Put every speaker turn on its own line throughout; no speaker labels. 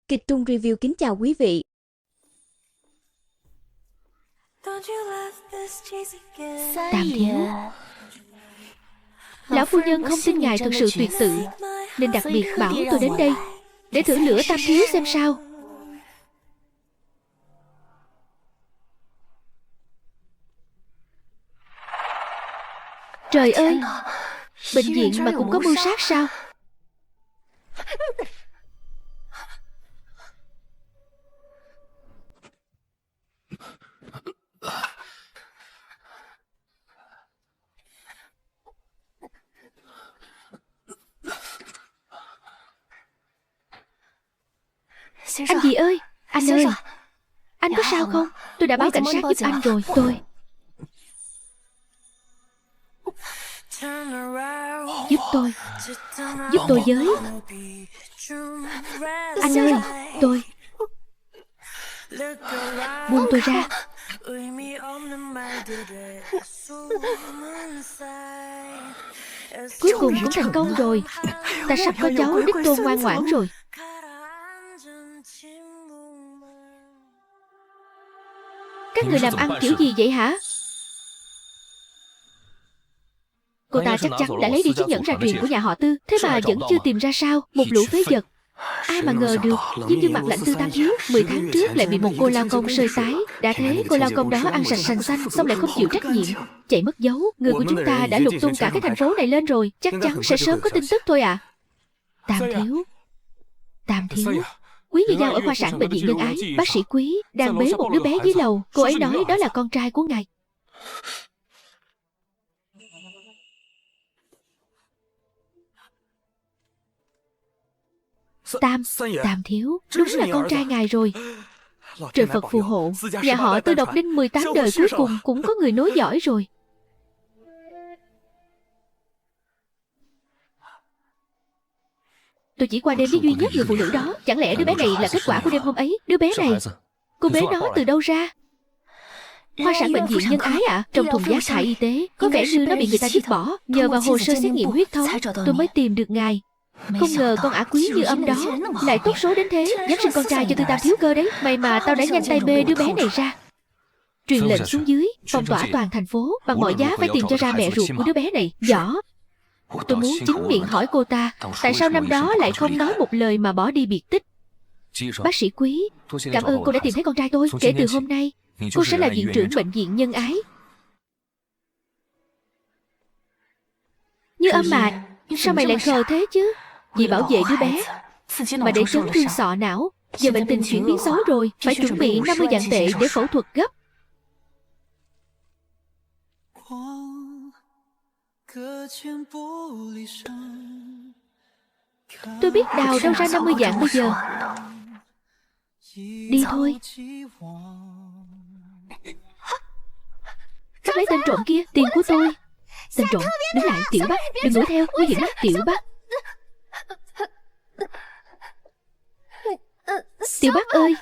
Kịch Trung Review kính chào quý vị.
Tam thiếu, lão phu nhân không tin ngài thật sự tuyệt tự, nên đặc biệt bảo tôi đến đây để thử lửa Tam thiếu xem sao. Trời ơi, bệnh viện mà cũng có mưu sát sao? Anh gì ơi, anh ơi, anh có sao không? Tôi đã báo cảnh sát giúp anh rồi. Giúp tôi với. Anh ơi, buông tôi ra. Cuối cùng cũng thành công rồi. Ta sắp có cháu đích tôn ngoan ngoãn rồi. Các người làm ăn kiểu gì vậy hả? Cô ta chắc chắn đã lấy đi chiếc nhẫn ra truyền của nhà họ Tư, thế mà vẫn chưa tìm ra sao. Một lũ phế vật. Ai mà ngờ được, Diêm Dương Mặt lạnh Tư Tam thiếu 10 tháng trước lại bị một cô lao công sơi tái. Đã thế cô lao công đó ăn sạch sành xanh, xong lại không chịu trách nhiệm, chạy mất dấu. Người của chúng ta đã lục tung cả cái thành phố này lên rồi, chắc chắn sẽ sớm có tin tức thôi à. Tam thiếu, Quý Như Giao ở khoa sản bệnh viện Nhân Ái, bác sĩ Quý đang bế một đứa bé dưới lầu. Cô ấy nói đó là con trai của ngài. Tam thiếu, đúng là con trai ngài rồi. Trời Phật phù hộ, nhà họ Tư độc đinh 18 đời cuối cùng cũng có người nối dõi rồi. Tôi chỉ qua đêm với duy nhất người phụ nữ đó. Chẳng lẽ đứa bé này là kết quả của đêm hôm ấy? Đứa bé này, cô bế nó từ đâu ra? Khoa sản bệnh viện Nhân Ái ạ. Trong thùng rác thải y tế có vẻ như nó bị người ta vứt bỏ. Nhờ vào hồ sơ xét nghiệm huyết thống, tôi mới tìm được ngài. Không ngờ con ả quý Như Âm đó lại tốt số đến thế, dám sinh con trai cho Tư Tam thiếu cơ đấy. May mà tao đã nhanh tay bê đứa bé này ra. Truyền lệnh xuống dưới, phong tỏa toàn thành phố, bằng mọi giá phải tìm cho ra mẹ ruột của đứa bé này. Võ, tôi muốn chính miệng hỏi cô ta, tại sao năm đó lại không nói một lời mà bỏ đi biệt tích. Bác sĩ Quý, cảm ơn cô đã tìm thấy con trai tôi. Kể từ hôm nay, cô sẽ là viện trưởng bệnh viện Nhân Ái. Như Âm mà, sao mày lại khờ thế chứ? Vì bảo vệ đứa bé mà để chấn thương sọ não. Giờ bệnh tình chuyển biến xấu rồi, phải chuẩn bị 50 vạn tệ để phẫu thuật gấp. Tôi biết đào đâu ra 50 vạn bây giờ. Đi thôi. Bắt lấy tên trộm kia, tiền của tôi. Tên trộm, đứng lại, Tiểu Bác, đừng đuổi theo, nguy hiểm lắm, Tiểu Bác. Tiểu Bác ơi,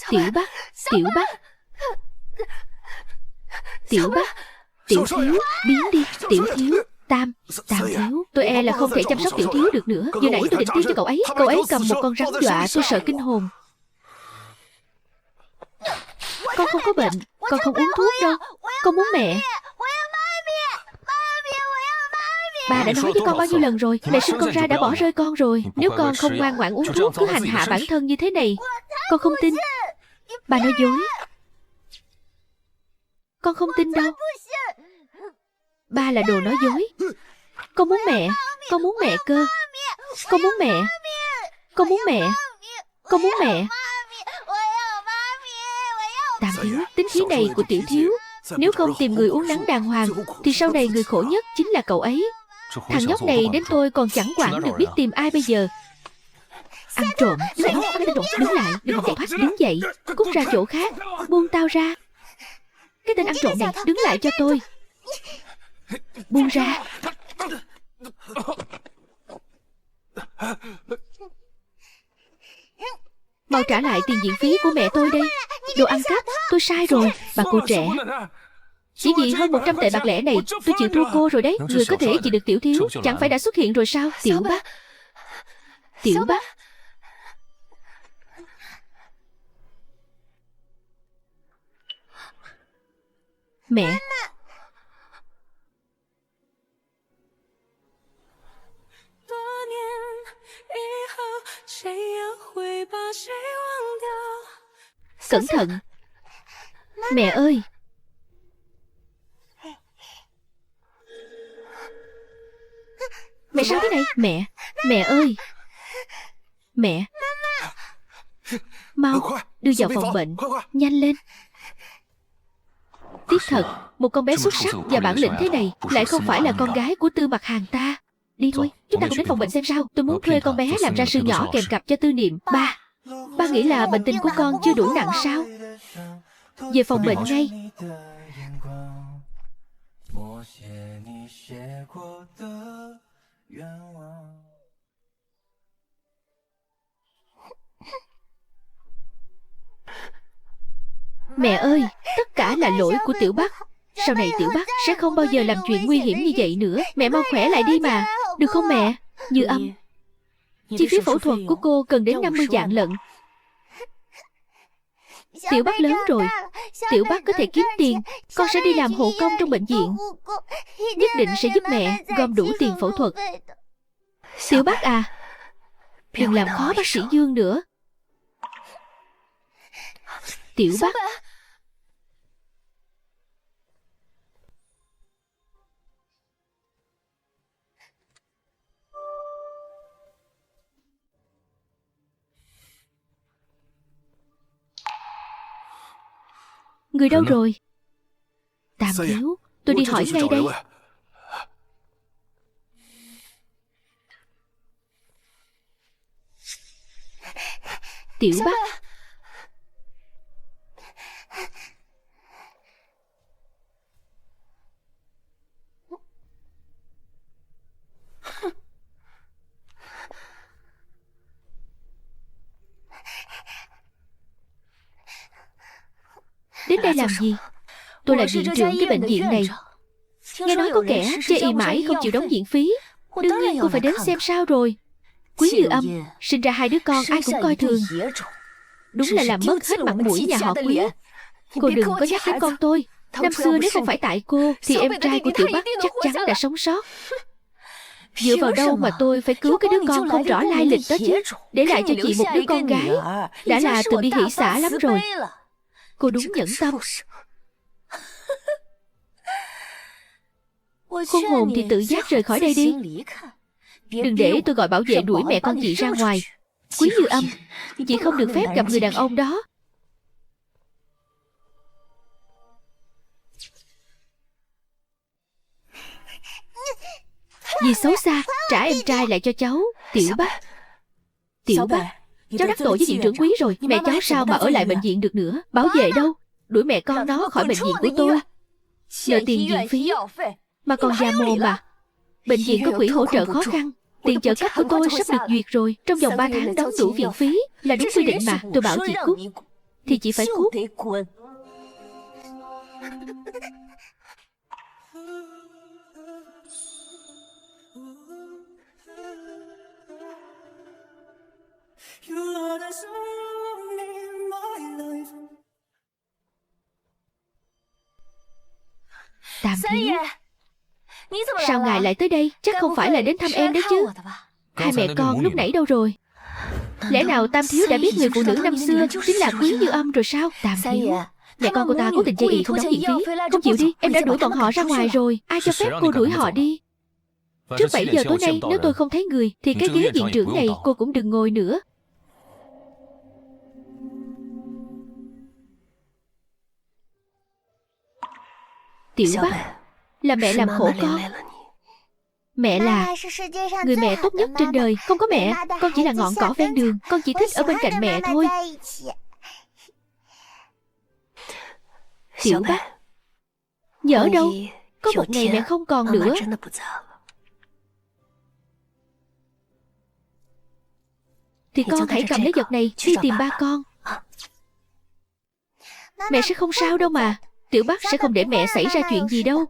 Tiểu Bác, Tiểu Bác, Tiểu Bác, Tiểu thiếu, biến đi, Tiểu thiếu. Tam thiếu, tôi e là không thể chăm sóc Tiểu thiếu được nữa. Vừa nãy tôi định tiêm cho cậu ấy cầm một con rắn dọa tôi sợ kinh hồn. Con không có bệnh, con không uống thuốc đâu. Con muốn mẹ. Bà đã nói với con bao nhiêu lần rồi, mẹ sinh con ra đã bỏ rơi con rồi. Nếu con không ngoan ngoãn uống thuốc, cứ hành hạ bản thân như thế này, con không tin. Bà nói dối. Con không tin đâu. Ba là đồ nói dối. Con muốn mẹ. Con muốn mẹ cơ. Con muốn mẹ. Con muốn mẹ. Con muốn mẹ. Tam thiếu, tính khí này của Tiểu thiếu, nếu không tìm người uống nắng đàng hoàng thì sau này người khổ nhất chính là cậu ấy. Thằng nhóc này đến tôi còn chẳng quản được biết tìm ai bây giờ. Ăn trộm, đứng lại, đừng chạy thoát, đứng dậy, cút ra chỗ khác, buông tao ra. Cái tên ăn trộm này, đứng lại cho tôi. Buông ra. Mau trả lại tiền viện phí của mẹ tôi đây. Đồ ăn cắp, tôi sai rồi. Bà cô trẻ, chỉ vì hơn 100 tệ bạc lẻ này, tôi chịu thua cô rồi đấy. Người có thể chỉ được Tiểu thiếu chẳng phải đã xuất hiện rồi sao? Tiểu Bác, Tiểu Bác, Mẹ. Cẩn thận. Mẹ ơi. Mẹ sao thế này? Mẹ. Mẹ ơi. Mẹ. Mau đưa vào phòng bệnh. Nhanh lên. Tiếc thật, một con bé xuất sắc và bản lĩnh thế này lại không phải là con gái của Tư Mặc Hàn ta. Đi thôi, chúng ta cùng đến phòng bệnh xem sao. Tôi muốn thuê con bé làm ra sư nhỏ kèm cặp cho Tư Niệm. Ba nghĩ là bệnh tình của con chưa đủ nặng sao? Về phòng bệnh ngay. Mẹ ơi, tất cả là lỗi của Tiểu Bắc. Sau này Tiểu Bắc sẽ không bao giờ làm chuyện nguy hiểm như vậy nữa. Mẹ mau khỏe lại đi mà. Được không mẹ? Như Âm, chi phí phẫu thuật của cô cần đến 50 vạn lận. Tiểu Bắc lớn rồi, Tiểu Bắc có thể kiếm tiền. Con sẽ đi làm hộ công trong bệnh viện. Nhất định sẽ giúp mẹ gom đủ tiền phẫu thuật. Tiểu Bắc à, đừng làm khó bác sĩ Dương nữa. Tiểu Bắc. Người đâu rồi? Tam thiếu, tôi đi hỏi ngay đây. Tiểu Bắc. Đến đây làm gì? Tôi là viện trưởng cái bệnh viện này. Nghe nói có kẻ chê ì mãi không chịu đóng viện phí. Đương nhiên cô phải đến xem sao rồi. Quý Như Âm sinh ra 2 đứa con ai cũng coi thường. Đúng là làm mất hết mặt mũi nhà họ Quý. Cô đừng có nhắc đến con tôi. Năm xưa nếu không phải tại cô thì em trai của Tiểu Bắc chắc chắn đã sống sót. Dựa vào đâu mà tôi phải cứu cái đứa con không rõ lai lịch đó chứ? Để lại cho chị một đứa con gái đã là từ bi hỷ xã lắm rồi. Cô đúng nhẫn tâm. Khôn hồn thì tự giác rời khỏi đây đi. Đừng để tôi gọi bảo vệ đuổi mẹ con chị ra ngoài. Quý Như Âm, chị không được phép gặp người đàn ông đó. Vì xấu xa, trả em trai lại cho cháu. Tiểu Bắc. Tiểu Bắc, cháu đắc tội với viện trưởng Quý rồi. Mẹ cháu sao mà ở lại bệnh viện được nữa? Bảo vệ đâu? Đuổi mẹ con nó khỏi bệnh viện của tôi. Nợ tiền viện phí mà còn già mồm mà. Bệnh viện có quỹ hỗ trợ khó khăn. Tiền trợ cấp của tôi sắp được duyệt rồi. Trong vòng 3 tháng đóng đủ viện phí là đúng quy định mà. Tôi bảo chị cút thì chị phải cút. Tam thiếu, sao ngài lại tới đây? Chắc không phải là đến thăm em đấy chứ? Hai mẹ con lúc nãy đâu rồi? Lẽ nào Tam thiếu đã biết người phụ nữ năm xưa chính là Quý Như Âm rồi sao? Tam thiếu, mẹ con cô ta cố tình chây ì không đóng viện phí. Không chịu đi, em đã đuổi bọn họ ra ngoài rồi. Ai cho phép cô đuổi họ đi? Trước 7 giờ tối nay nếu tôi không thấy người thì cái ghế viện trưởng này cô cũng đừng ngồi nữa. Tiểu Bắc, là mẹ làm khổ con. Mẹ là người mẹ tốt nhất trên đời. Không có mẹ, con chỉ là ngọn cỏ ven đường. Con chỉ thích ở bên cạnh mẹ thôi. Tiểu Bắc, nhỡ đâu có một ngày mẹ không còn nữa. Thì con hãy cầm lấy vật này đi tìm ba con. Mẹ sẽ không sao đâu mà. Tiểu Bắc sẽ không để mẹ xảy ra chuyện gì đâu.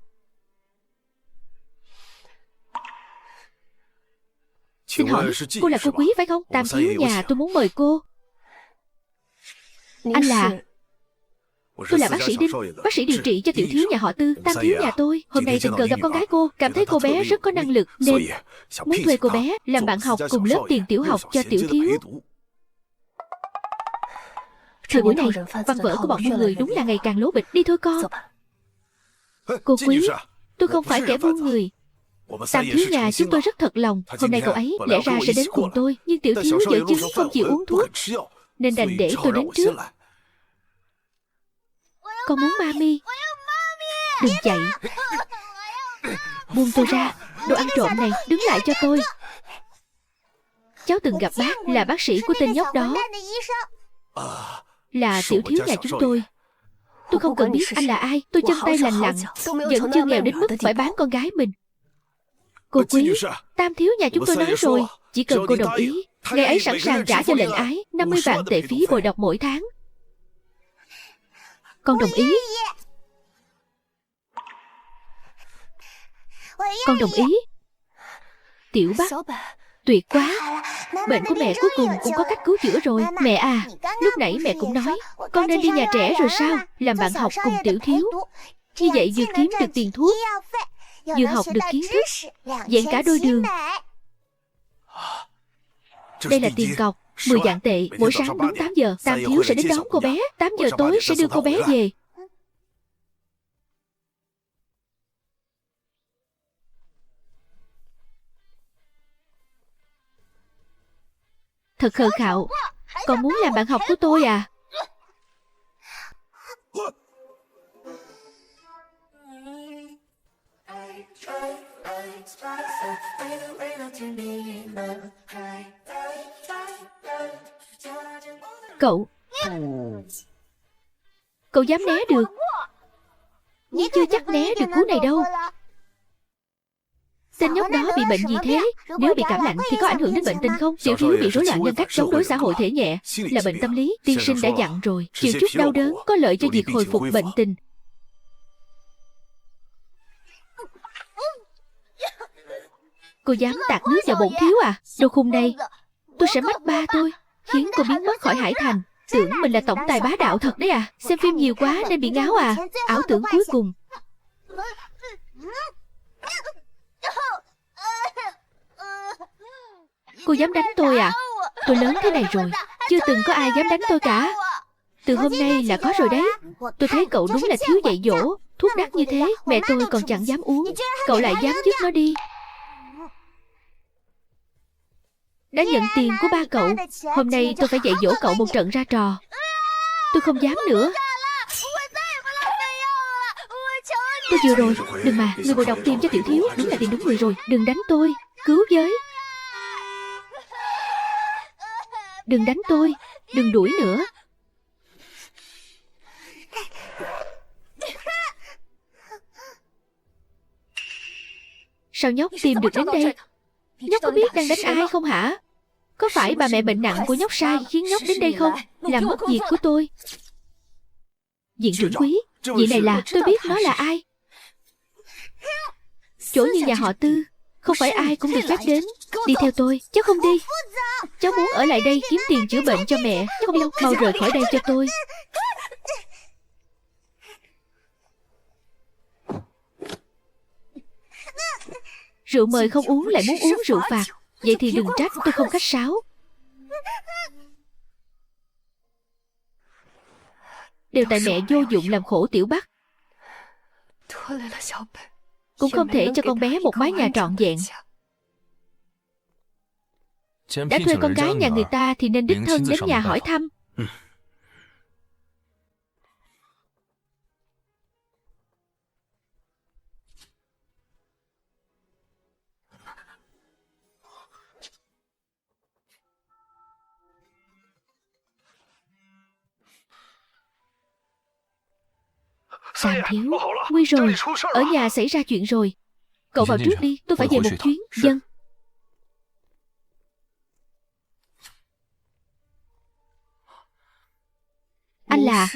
Xin hỏi, cô là cô Quý phải không? Tam thiếu nhà tôi muốn mời cô. Anh là... Tôi là bác sĩ Đinh, bác sĩ điều trị cho tiểu thiếu nhà họ Tư, Tam thiếu nhà tôi. Hôm nay tình cờ gặp con gái cô, cảm thấy cô bé rất có năng lực nên muốn thuê cô bé làm bạn học cùng lớp tiền tiểu học cho tiểu thiếu. Thời buổi này, văn vở của bọn buôn người đúng là ngày càng lố bịch. Đi thôi con. Cô Quý, tôi không phải kẻ buôn người. Tam thiếu nhà chúng tôi rất thật lòng. Hôm nay cậu ấy lẽ ra sẽ đến cùng tôi, nhưng tiểu thiếu vợ chứng không chịu uống thuốc nên đành để tôi đến trước. Con muốn mami. Đừng chạy. Buông tôi ra. Đồ ăn trộm này, đứng lại cho tôi. Cháu từng gặp bác, là bác sĩ của tên nhóc đó. Là tiểu thiếu nhà chúng tôi. Tôi không cần biết anh là ai. Tôi chân tay lành lặn, vẫn chưa nghèo đến mức phải bán con gái mình. Cô Quý, Tam thiếu nhà chúng tôi nói rồi, chỉ cần cô đồng ý, ngày ấy sẵn sàng trả cho lệnh ái 50 vạn tệ phí bồi đọc mỗi tháng. Con đồng ý. Con đồng ý. Tiểu Bắc, tuyệt quá. Bệnh của mẹ cuối cùng cũng có cách cứu chữa rồi. Mẹ à, lúc nãy mẹ cũng nói con nên đi nhà trẻ rồi sao? Làm bạn học cùng tiểu thiếu. Như vậy vừa kiếm được tiền thuốc, vừa học được kiến thức, vẹn cả đôi đường. Đây là tiền cọc 10 vạn tệ. Mỗi sáng đúng 8 giờ Tam thiếu sẽ đến đón cô bé. 8 giờ tối sẽ đưa cô bé về. Thật khờ khạo. Còn muốn làm bạn học của tôi à? Cậu dám né được, nhưng chưa chắc né được cú này đâu. Tên nhóc đó bị bệnh gì thế? Nếu bị cảm lạnh thì có ảnh hưởng đến bệnh tình không? Tiểu thiếu bị rối loạn nhân cách chống đối xã hội thể nhẹ, là bệnh tâm lý. Tiên sinh đã dặn rồi, chịu chút đau đớn có lợi cho việc hồi phục bệnh tình. Cô dám tạt nước vào bổn thiếu à? Đồ khùng này, tôi sẽ mách ba tôi, khiến cô biến mất khỏi Hải Thành. Tưởng mình là tổng tài bá đạo thật đấy à? Xem phim nhiều quá nên bị ngáo à? Ảo tưởng cuối cùng. Cô dám đánh tôi à? Tôi lớn thế này rồi, chưa từng có ai dám đánh tôi cả. Từ hôm nay là có rồi đấy. Tôi thấy cậu đúng là thiếu dạy dỗ. Thuốc đắt như thế, mẹ tôi còn chẳng dám uống, cậu lại dám dứt nó đi. Đã nhận tiền của ba cậu, hôm nay tôi phải dạy dỗ cậu một trận ra trò. Tôi không dám nữa. Tôi vừa rồi. Đừng mà, người bồi đọc tim cho tiểu thiếu đúng là tìm đúng người rồi. Đừng đánh tôi, cứu với. Đừng đánh tôi, đừng đuổi nữa. Sao nhóc tìm được đến đây? Nhóc có biết đang đánh ai không hả? Có phải bà mẹ bệnh nặng của nhóc sai khiến nhóc đến đây không? Làm mất việc của tôi. Viện trưởng Quý, vị này là, tôi biết nó là ai. Chỗ như nhà họ Tư, không phải ai cũng được phép đến. Đi theo tôi. Cháu không đi. Cháu muốn ở lại đây kiếm tiền chữa bệnh cho mẹ. Không đâu, mau rời khỏi đây cho tôi. Rượu mời không uống lại muốn uống rượu phạt. Vậy thì đừng trách tôi không khách sáo. Đều tại mẹ vô dụng làm khổ Tiểu Bắc. Cũng không thể cho con bé một mái nhà trọn vẹn. Đã thuê con gái nhà người ta thì nên đích thân đến nhà hỏi thăm. Tam thiếu, nguy rồi, ở nhà xảy ra chuyện rồi. Cậu vào trước đi, tôi phải về một chuyến. Vâng. Anh là?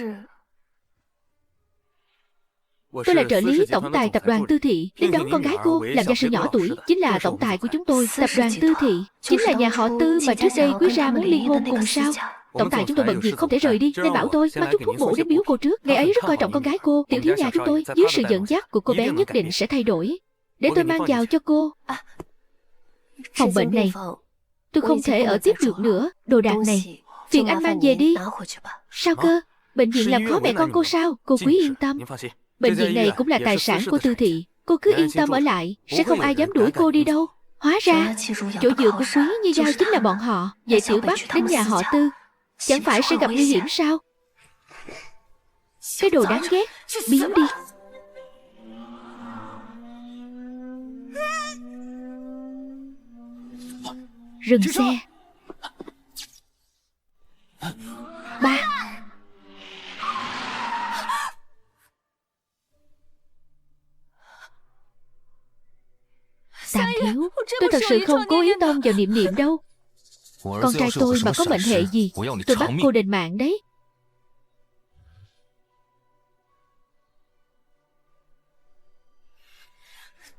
Tôi là trợ lý tổng tài tập đoàn Tư Thị. Đến đón con gái cô, làm gia sư nhỏ tuổi. Chính là tổng tài của chúng tôi. Tập đoàn Tư Thị chính là nhà họ Tư mà trước đây Quý gia muốn ly hôn cùng sao? Tổng tài chúng tôi bận việc không thể rời đi, nên bảo tôi mang chút thuốc bổ đến biếu cô trước. Ngày ấy rất coi trọng con gái cô, tiểu thiếu nhà chúng tôi. Dưới sự dẫn dắt của cô bé nhất định sẽ thay đổi. Để tôi mang vào cho cô. Phòng bệnh này tôi không thể ở tiếp được nữa. Đồ đạc này phiền anh mang về đi. Sao cơ? Bệnh viện làm khó mẹ con cô sao? Cô quý yên tâm. Bệnh viện này cũng là tài sản của Tư thị. Cô cứ yên tâm ở lại, sẽ không ai dám đuổi cô đi đâu. Hóa ra chỗ dựa của Quý Như Giao chính là bọn họ. Vậy Tiểu Bắc đến nhà họ Tư chẳng phải sẽ gặp nguy hiểm sao? Cái đồ đáng ghét, biến đi. Dừng xe. Ba. Tam thiếu, tôi thật sự không cố ý tông vào Niệm Niệm đâu. Con trai tôi mà có mệnh hệ gì, tôi bắt cô đền mạng đấy.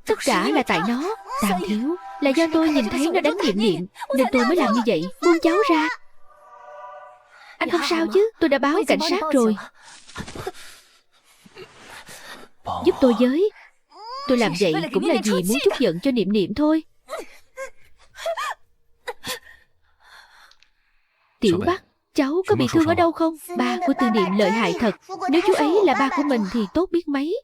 Tất cả là tại nó. Tam thiếu, là do tôi nhìn thấy nó đánh Niệm Niệm nên tôi mới làm như vậy, buông cháu ra. Anh không sao chứ? Tôi đã báo cảnh sát rồi. Giúp tôi với. Tôi làm vậy cũng là vì muốn trút giận cho Niệm Niệm thôi. Tiểu Bắc, cháu có bị thương ở đâu không? Ba của Tư Niệm lợi hại thật. Nếu chú ấy là ba của mình thì tốt biết mấy.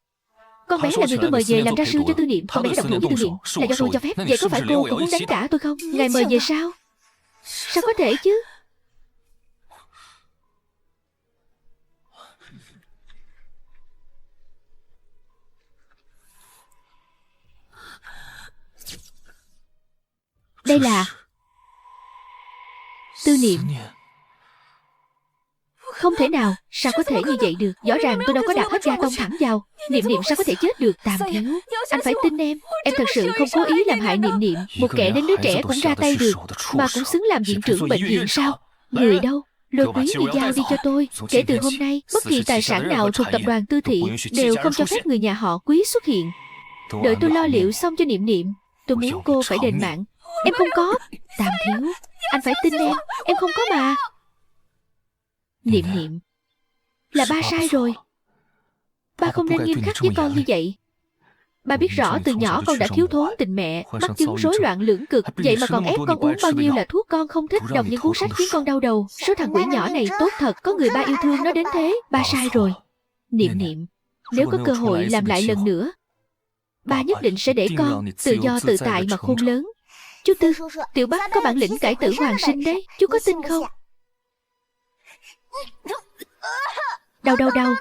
Con bé là người tôi mời về làm ra sư cho Tư Niệm. Con bé độc thủ với Tư Niệm là do tôi cho phép. Vậy có phải cô cũng muốn đánh trả tôi không? Ngài mời về sao? Sao có thể chứ? Đây là Tư Niệm. Không thể nào, sao có thể như vậy được? Rõ ràng tôi đâu có đặt hết ga tông thẳng vào. Niệm Niệm sao có thể chết được? Tam thiếu, anh phải tin em. Em thật sự không cố ý làm hại Niệm Niệm. Một kẻ đến đứa trẻ cũng ra tay được, mà cũng xứng làm viện trưởng bệnh viện sao? Người đâu? Lôi Quý Như Giao đi cho tôi. Kể từ hôm nay, bất kỳ tài sản nào thuộc tập đoàn Tư thị đều không cho phép người nhà họ Quý xuất hiện. Đợi tôi lo liệu xong cho Niệm Niệm. Tôi muốn cô phải đền mạng. Em không có. Tam thiếu, anh phải tin em không có mà. Niệm Niệm, là ba sai rồi. Ba không nên nghiêm khắc với con như vậy. Ba biết rõ từ nhỏ con đã thiếu thốn tình mẹ, mắc chứng rối loạn lưỡng cực. Vậy mà còn ép con uống bao nhiêu là thuốc con không thích, đọc những cuốn sách khiến con đau đầu. Số thằng quỷ nhỏ này tốt thật, có người ba yêu thương nó đến thế. Ba sai rồi. Niệm Niệm, nếu có cơ hội làm lại lần nữa, ba nhất định sẽ để con tự do tự tại mà khôn lớn. Chú Tư, Tiểu Bắc có bản lĩnh cải tử hoàn sinh đấy. Chú có tin không? Đau đau đau.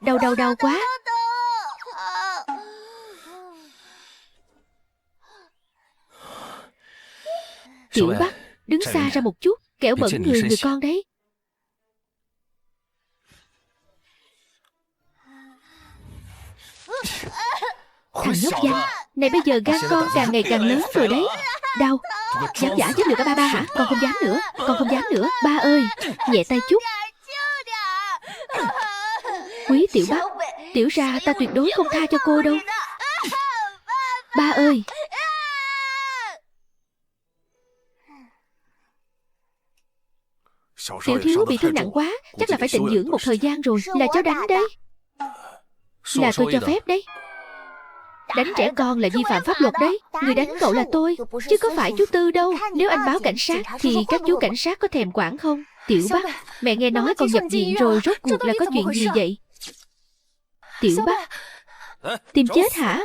Đau đau đau quá. Tiểu Bắc, đứng xa ra một chút, kẻo bẩn người con đấy. Thằng nhóc danh này bây giờ gan con càng ngày càng lớn rồi đấy. Đau. Dám giả chết được cả ba hả? Con không dám nữa. Con không dám nữa. Ba ơi, nhẹ tay chút. Quý Tiểu Bắc, tiểu ra ta tuyệt đối không tha cho cô đâu. Ba ơi. Tiểu thiếu bị thương nặng quá, chắc là phải tịnh dưỡng một thời gian rồi. Là cháu đánh đấy. Là tôi cho phép đấy. Đánh trẻ con là vi phạm pháp luật đấy. Người đánh cậu là tôi, chứ có phải chú Tư đâu. Nếu anh báo cảnh sát thì các chú cảnh sát có thèm quản không? Tiểu Bắc, mẹ nghe nói con nhập viện rồi, rốt cuộc là có chuyện gì vậy? Tiểu Bắc, tìm chết hả?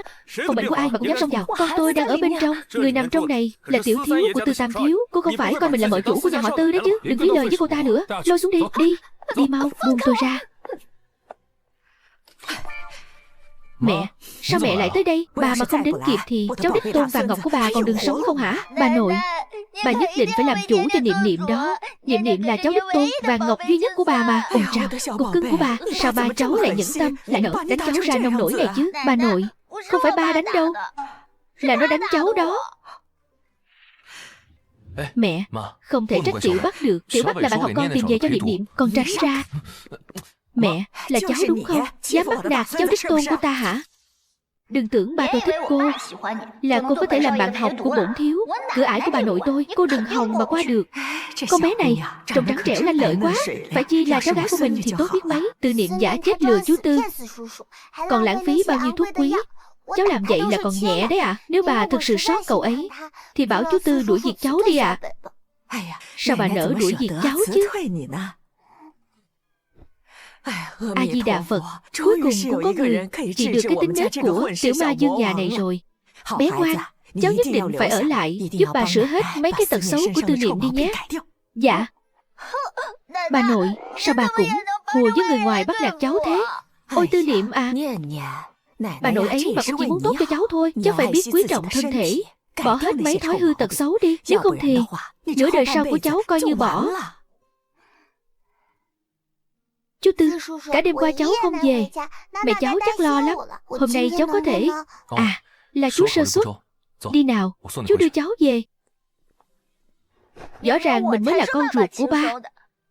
Phòng bệnh của ai mà cũng dám xông vào? Con tôi đang ở bên trong. Người nằm trong này là tiểu thiếu của Tư Tam thiếu. Cô không phải coi mình là mợ chủ của nhà họ Tư đấy chứ. Đừng phí lời với cô ta nữa. Lôi xuống đi, đi mau, buông tôi ra. Mẹ, sao mẹ lại tới đây? Bà mà không đến kịp thì cháu đích tôn vàng ngọc của bà còn đường sống không hả? Bà nội, bà nhất định phải làm chủ cho Niệm Niệm đó. Niệm Niệm là cháu đích tôn vàng ngọc duy nhất của bà mà. Ôi chao, cục cưng của bà. Sao ba cháu lại nhẫn tâm, lại nỡ đánh cháu ra nông nổi này chứ? Bà nội, không phải ba đánh đâu, là nó đánh cháu đó. Mẹ, không thể trách Tiểu Bắc được. Tiểu Bắc là bạn học con tìm về cho Niệm Niệm, con tránh ra. Mẹ, là cháu đúng không? Dám bắt nạt cháu đích tôn của ta hả? Đừng tưởng ba tôi thích cô là cô có thể làm bạn học của bổn thiếu. Cửa ải của bà nội tôi, cô đừng hòng mà qua được. Con bé này trông trắng trẻo lanh lợi quá, phải chi là cháu gái của mình thì tốt biết mấy. Tư Niệm giả chết lừa chú Tư, còn lãng phí bao nhiêu thuốc quý. Cháu làm vậy là còn nhẹ đấy ạ. Nếu bà thực sự sót cậu ấy thì bảo chú Tư đuổi việc cháu đi ạ. Sao bà nỡ đuổi việc cháu chứ? A Di Đà Phật, cuối cùng cũng có người chỉ được cái tính nết của tiểu ma dương nhà này rồi. Bé ngoan, cháu nhất định phải ở lại giúp bà sửa hết mấy cái tật xấu của Tư Niệm đi nhé. Dạ. Bà nội, sao bà cũng hùa với người ngoài bắt nạt cháu thế? Ôi Tư Niệm à, bà nội ấy mà cũng chỉ muốn tốt cho cháu thôi. Cháu phải biết quý trọng thân thể, bỏ hết mấy thói hư tật xấu đi. Nếu không thì nửa đời sau của cháu coi như bỏ. Chú Tư, cả đêm qua cháu không về, mẹ cháu chắc lo lắm. Hôm nay cháu có thể... À, là chú sơ suất. Đi nào, chú đưa cháu về. Rõ ràng mình mới là con ruột của ba.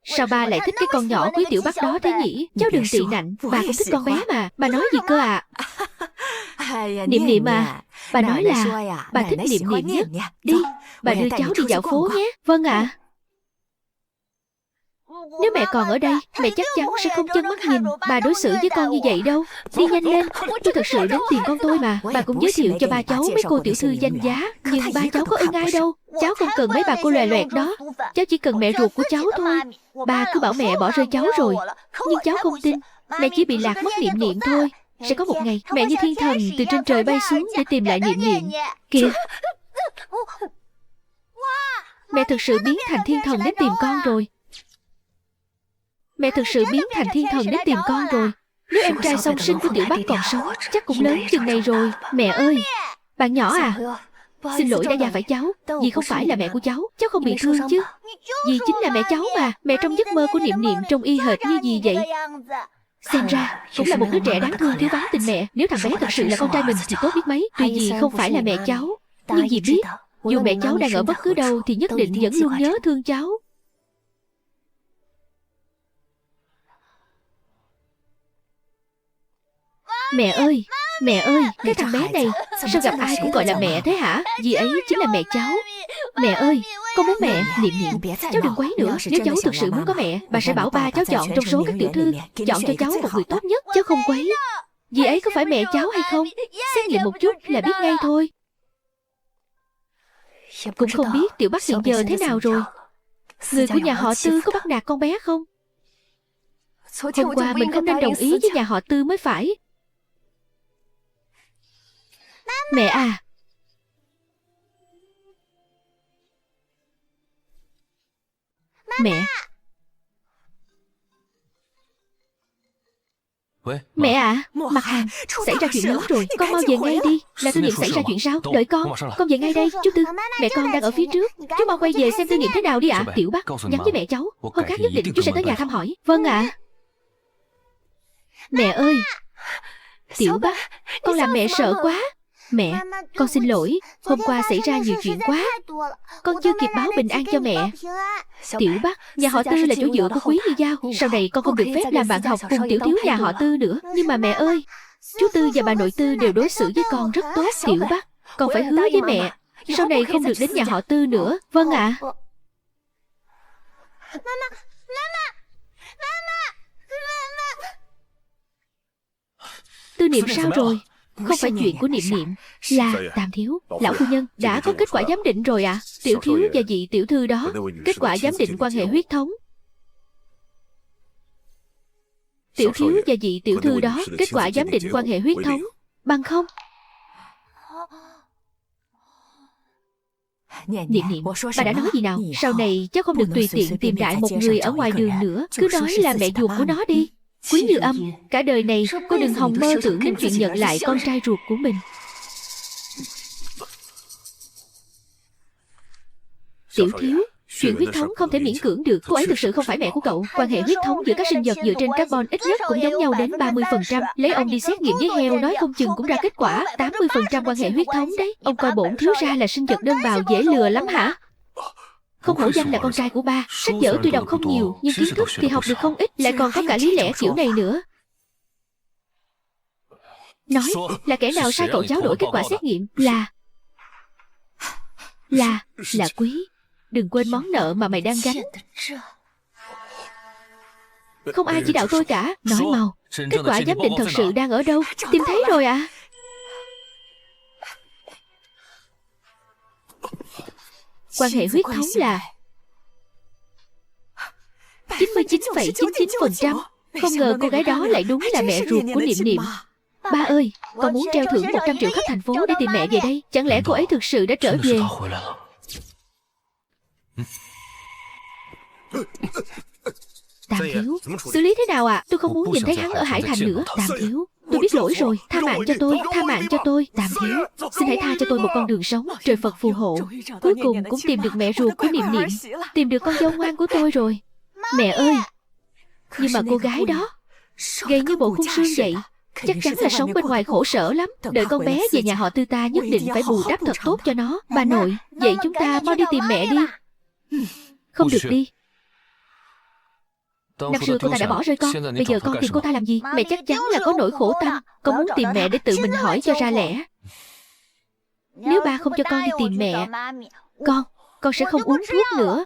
Sao ba lại thích cái con nhỏ quý tiểu Bắc đó thế nhỉ? Cháu đừng tị nạnh, bà cũng thích con bé mà. Bà nói gì cơ ạ? Niệm Niệm à, bà nói là bà thích Niệm Niệm nhất. Đi, bà đưa cháu đi dạo phố nhé. Vâng ạ. Nếu mẹ còn ở đây, mẹ chắc chắn sẽ không chân mắt nhìn bà đối xử với con như vậy đâu. Đi nhanh lên, tôi thật sự đến tìm con tôi mà. Bà cũng giới thiệu cho ba cháu mấy cô tiểu thư danh giá, nhưng ba cháu có ưng ai đâu. Cháu không cần mấy bà cô loè loẹt đó. Cháu chỉ cần mẹ ruột của cháu thôi. Ba cứ bảo mẹ bỏ rơi cháu rồi, nhưng cháu không tin. Mẹ chỉ bị lạc mất Niệm Niệm thôi. Sẽ có một ngày mẹ như thiên thần từ trên trời bay xuống để tìm lại Niệm Niệm. Kìa, mẹ thực sự biến thành thiên thần đến tìm con rồi. Mẹ thực sự biến thành thiên thần đến tìm con rồi. Nếu em trai song sinh của tiểu Bắc còn sống, chắc cũng lớn chừng này rồi. Mẹ ơi, bạn nhỏ à, xin lỗi đã va phải cháu. Dì không phải là mẹ của cháu, cháu không bị thương chứ. Dì chính là mẹ cháu mà. Mẹ trong giấc mơ của Niệm Niệm trông y hệt như dì vậy. Xem ra cũng là một đứa trẻ đáng thương thiếu vắng tình mẹ. Nếu thằng bé thật sự là con trai mình thì tốt biết mấy. Tuy dì không phải là mẹ cháu, nhưng dì biết dù mẹ cháu đang ở bất cứ đâu thì nhất định vẫn luôn nhớ thương cháu. Mẹ ơi, cái thằng bé này sao gặp ai cũng gọi là mẹ thế hả? Dì ấy chính là mẹ cháu. Mẹ ơi, con muốn mẹ. Niệm Niệm, cháu đừng quấy nữa. Nếu cháu thực sự muốn có mẹ, bà sẽ bảo ba cháu chọn trong số các tiểu thư, chọn cho cháu một người tốt nhất. Cháu không quấy. Dì ấy có phải mẹ cháu hay không? Xét nghiệm một chút là biết ngay thôi. Cũng không biết tiểu Bắc hiện giờ thế nào rồi. Người của nhà họ Tư có bắt nạt con bé không? Hôm qua mình không nên đồng ý với nhà họ Tư mới phải. Mẹ à, mẹ. Mẹ à, Mặt Hàng, xảy ra chuyện lớn rồi. Con mau về ngay đi. Là Tư Niệm xảy ra chuyện sao? Đợi con về ngay đây. Chú Tư, mẹ con đang ở phía trước. Chú mau quay về xem Tư Niệm thế nào đi ạ. Tiểu Bắc, nhắn với mẹ cháu, hôm khác nhất định chú sẽ tới nhà thăm hỏi. Vâng ạ. Mẹ ơi, Tiểu Bắc, con làm mẹ sợ quá. Mẹ, con xin lỗi. Hôm qua xảy ra nhiều chuyện quá, con chưa kịp báo bình an cho mẹ. Tiểu Bắc, nhà họ Tư là chỗ dựa của Quý Như Giao. Sau này con không được phép làm bạn học cùng tiểu thiếu nhà họ Tư nữa. Nhưng mà mẹ ơi, chú Tư và bà nội Tư đều đối xử với con rất tốt. Tiểu Bắc, con phải hứa với mẹ, sau này không được đến nhà họ Tư nữa. Vâng ạ. Tư Niệm sao rồi? Không phải chuyện của Niệm Niệm, là Tam thiếu. Lão phu nhân đã có kết quả giám định rồi ạ. Tiểu thiếu và vị tiểu thư đó, kết quả giám định quan hệ huyết thống. Tiểu thiếu và vị tiểu thư đó, kết quả giám định quan hệ huyết thống. Bằng không. Niệm Niệm, bà đã nói gì nào? Sau này cháu không được tùy tiện tìm đại một người ở ngoài đường nữa. Cứ nói là mẹ ruột của nó đi. Quý Như Âm, cả đời này cô đừng hòng mơ tưởng đến chuyện nhận lại con trai ruột của mình. Tiểu thiếu, chuyện huyết thống không thể miễn cưỡng được. Cô ấy thực sự không phải mẹ của cậu. Quan hệ huyết thống giữa các sinh vật dựa trên carbon ít nhất cũng giống nhau đến 30%. Lấy ông đi xét nghiệm với heo nói không chừng cũng ra kết quả 80% quan hệ huyết thống đấy. Ông coi bổn thiếu ra là sinh vật đơn bào dễ lừa lắm hả? Không hổ danh là con trai của ba. Sách vở tuy đọc không nhiều, nhưng kiến thức thì học được không ít. Lại còn có cả lý lẽ kiểu này nữa. Nói là kẻ nào sai cậu cháu đổi kết quả xét nghiệm? Là Quý. Đừng quên món nợ mà mày đang gánh. Không ai chỉ đạo tôi cả. Nói mau, kết quả giám định thật sự đang ở đâu? Tìm thấy rồi à? Quan hệ huyết thống là 99,99%. Không ngờ cô gái đó lại đúng là mẹ ruột của Niệm Niệm. Ba ơi, con muốn treo thưởng 100 triệu khắp thành phố để tìm mẹ về đây. Chẳng lẽ cô ấy thực sự đã trở về? Tam thiếu, xử lý thế nào ạ? Tôi không muốn nhìn thấy hắn ở Hải Thành nữa. Tam thiếu, tôi biết lỗi rồi. Tha mạng cho tôi, tha mạng cho tôi. Tam thiếu, xin hãy tha cho tôi một con đường sống. Trời Phật phù hộ. Cuối cùng cũng tìm được mẹ ruột của Niệm Niệm, tìm được con dâu ngoan của tôi rồi. Mẹ ơi, nhưng mà cô gái đó gầy như bộ khung xương vậy, chắc chắn là sống bên ngoài khổ sở lắm. Đợi con bé về nhà họ Tư ta nhất định phải bù đắp thật tốt cho nó. Bà nội, vậy chúng ta mau đi tìm mẹ đi. Không được đi. Năm xưa cô ta đã bỏ rơi con, bây giờ con tìm cô ta làm gì? Mẹ chắc chắn là có nỗi khổ tâm. Con muốn tìm mẹ để tự mình hỏi cho ra lẽ. Nếu ba không cho con đi tìm mẹ, con sẽ không uống thuốc nữa.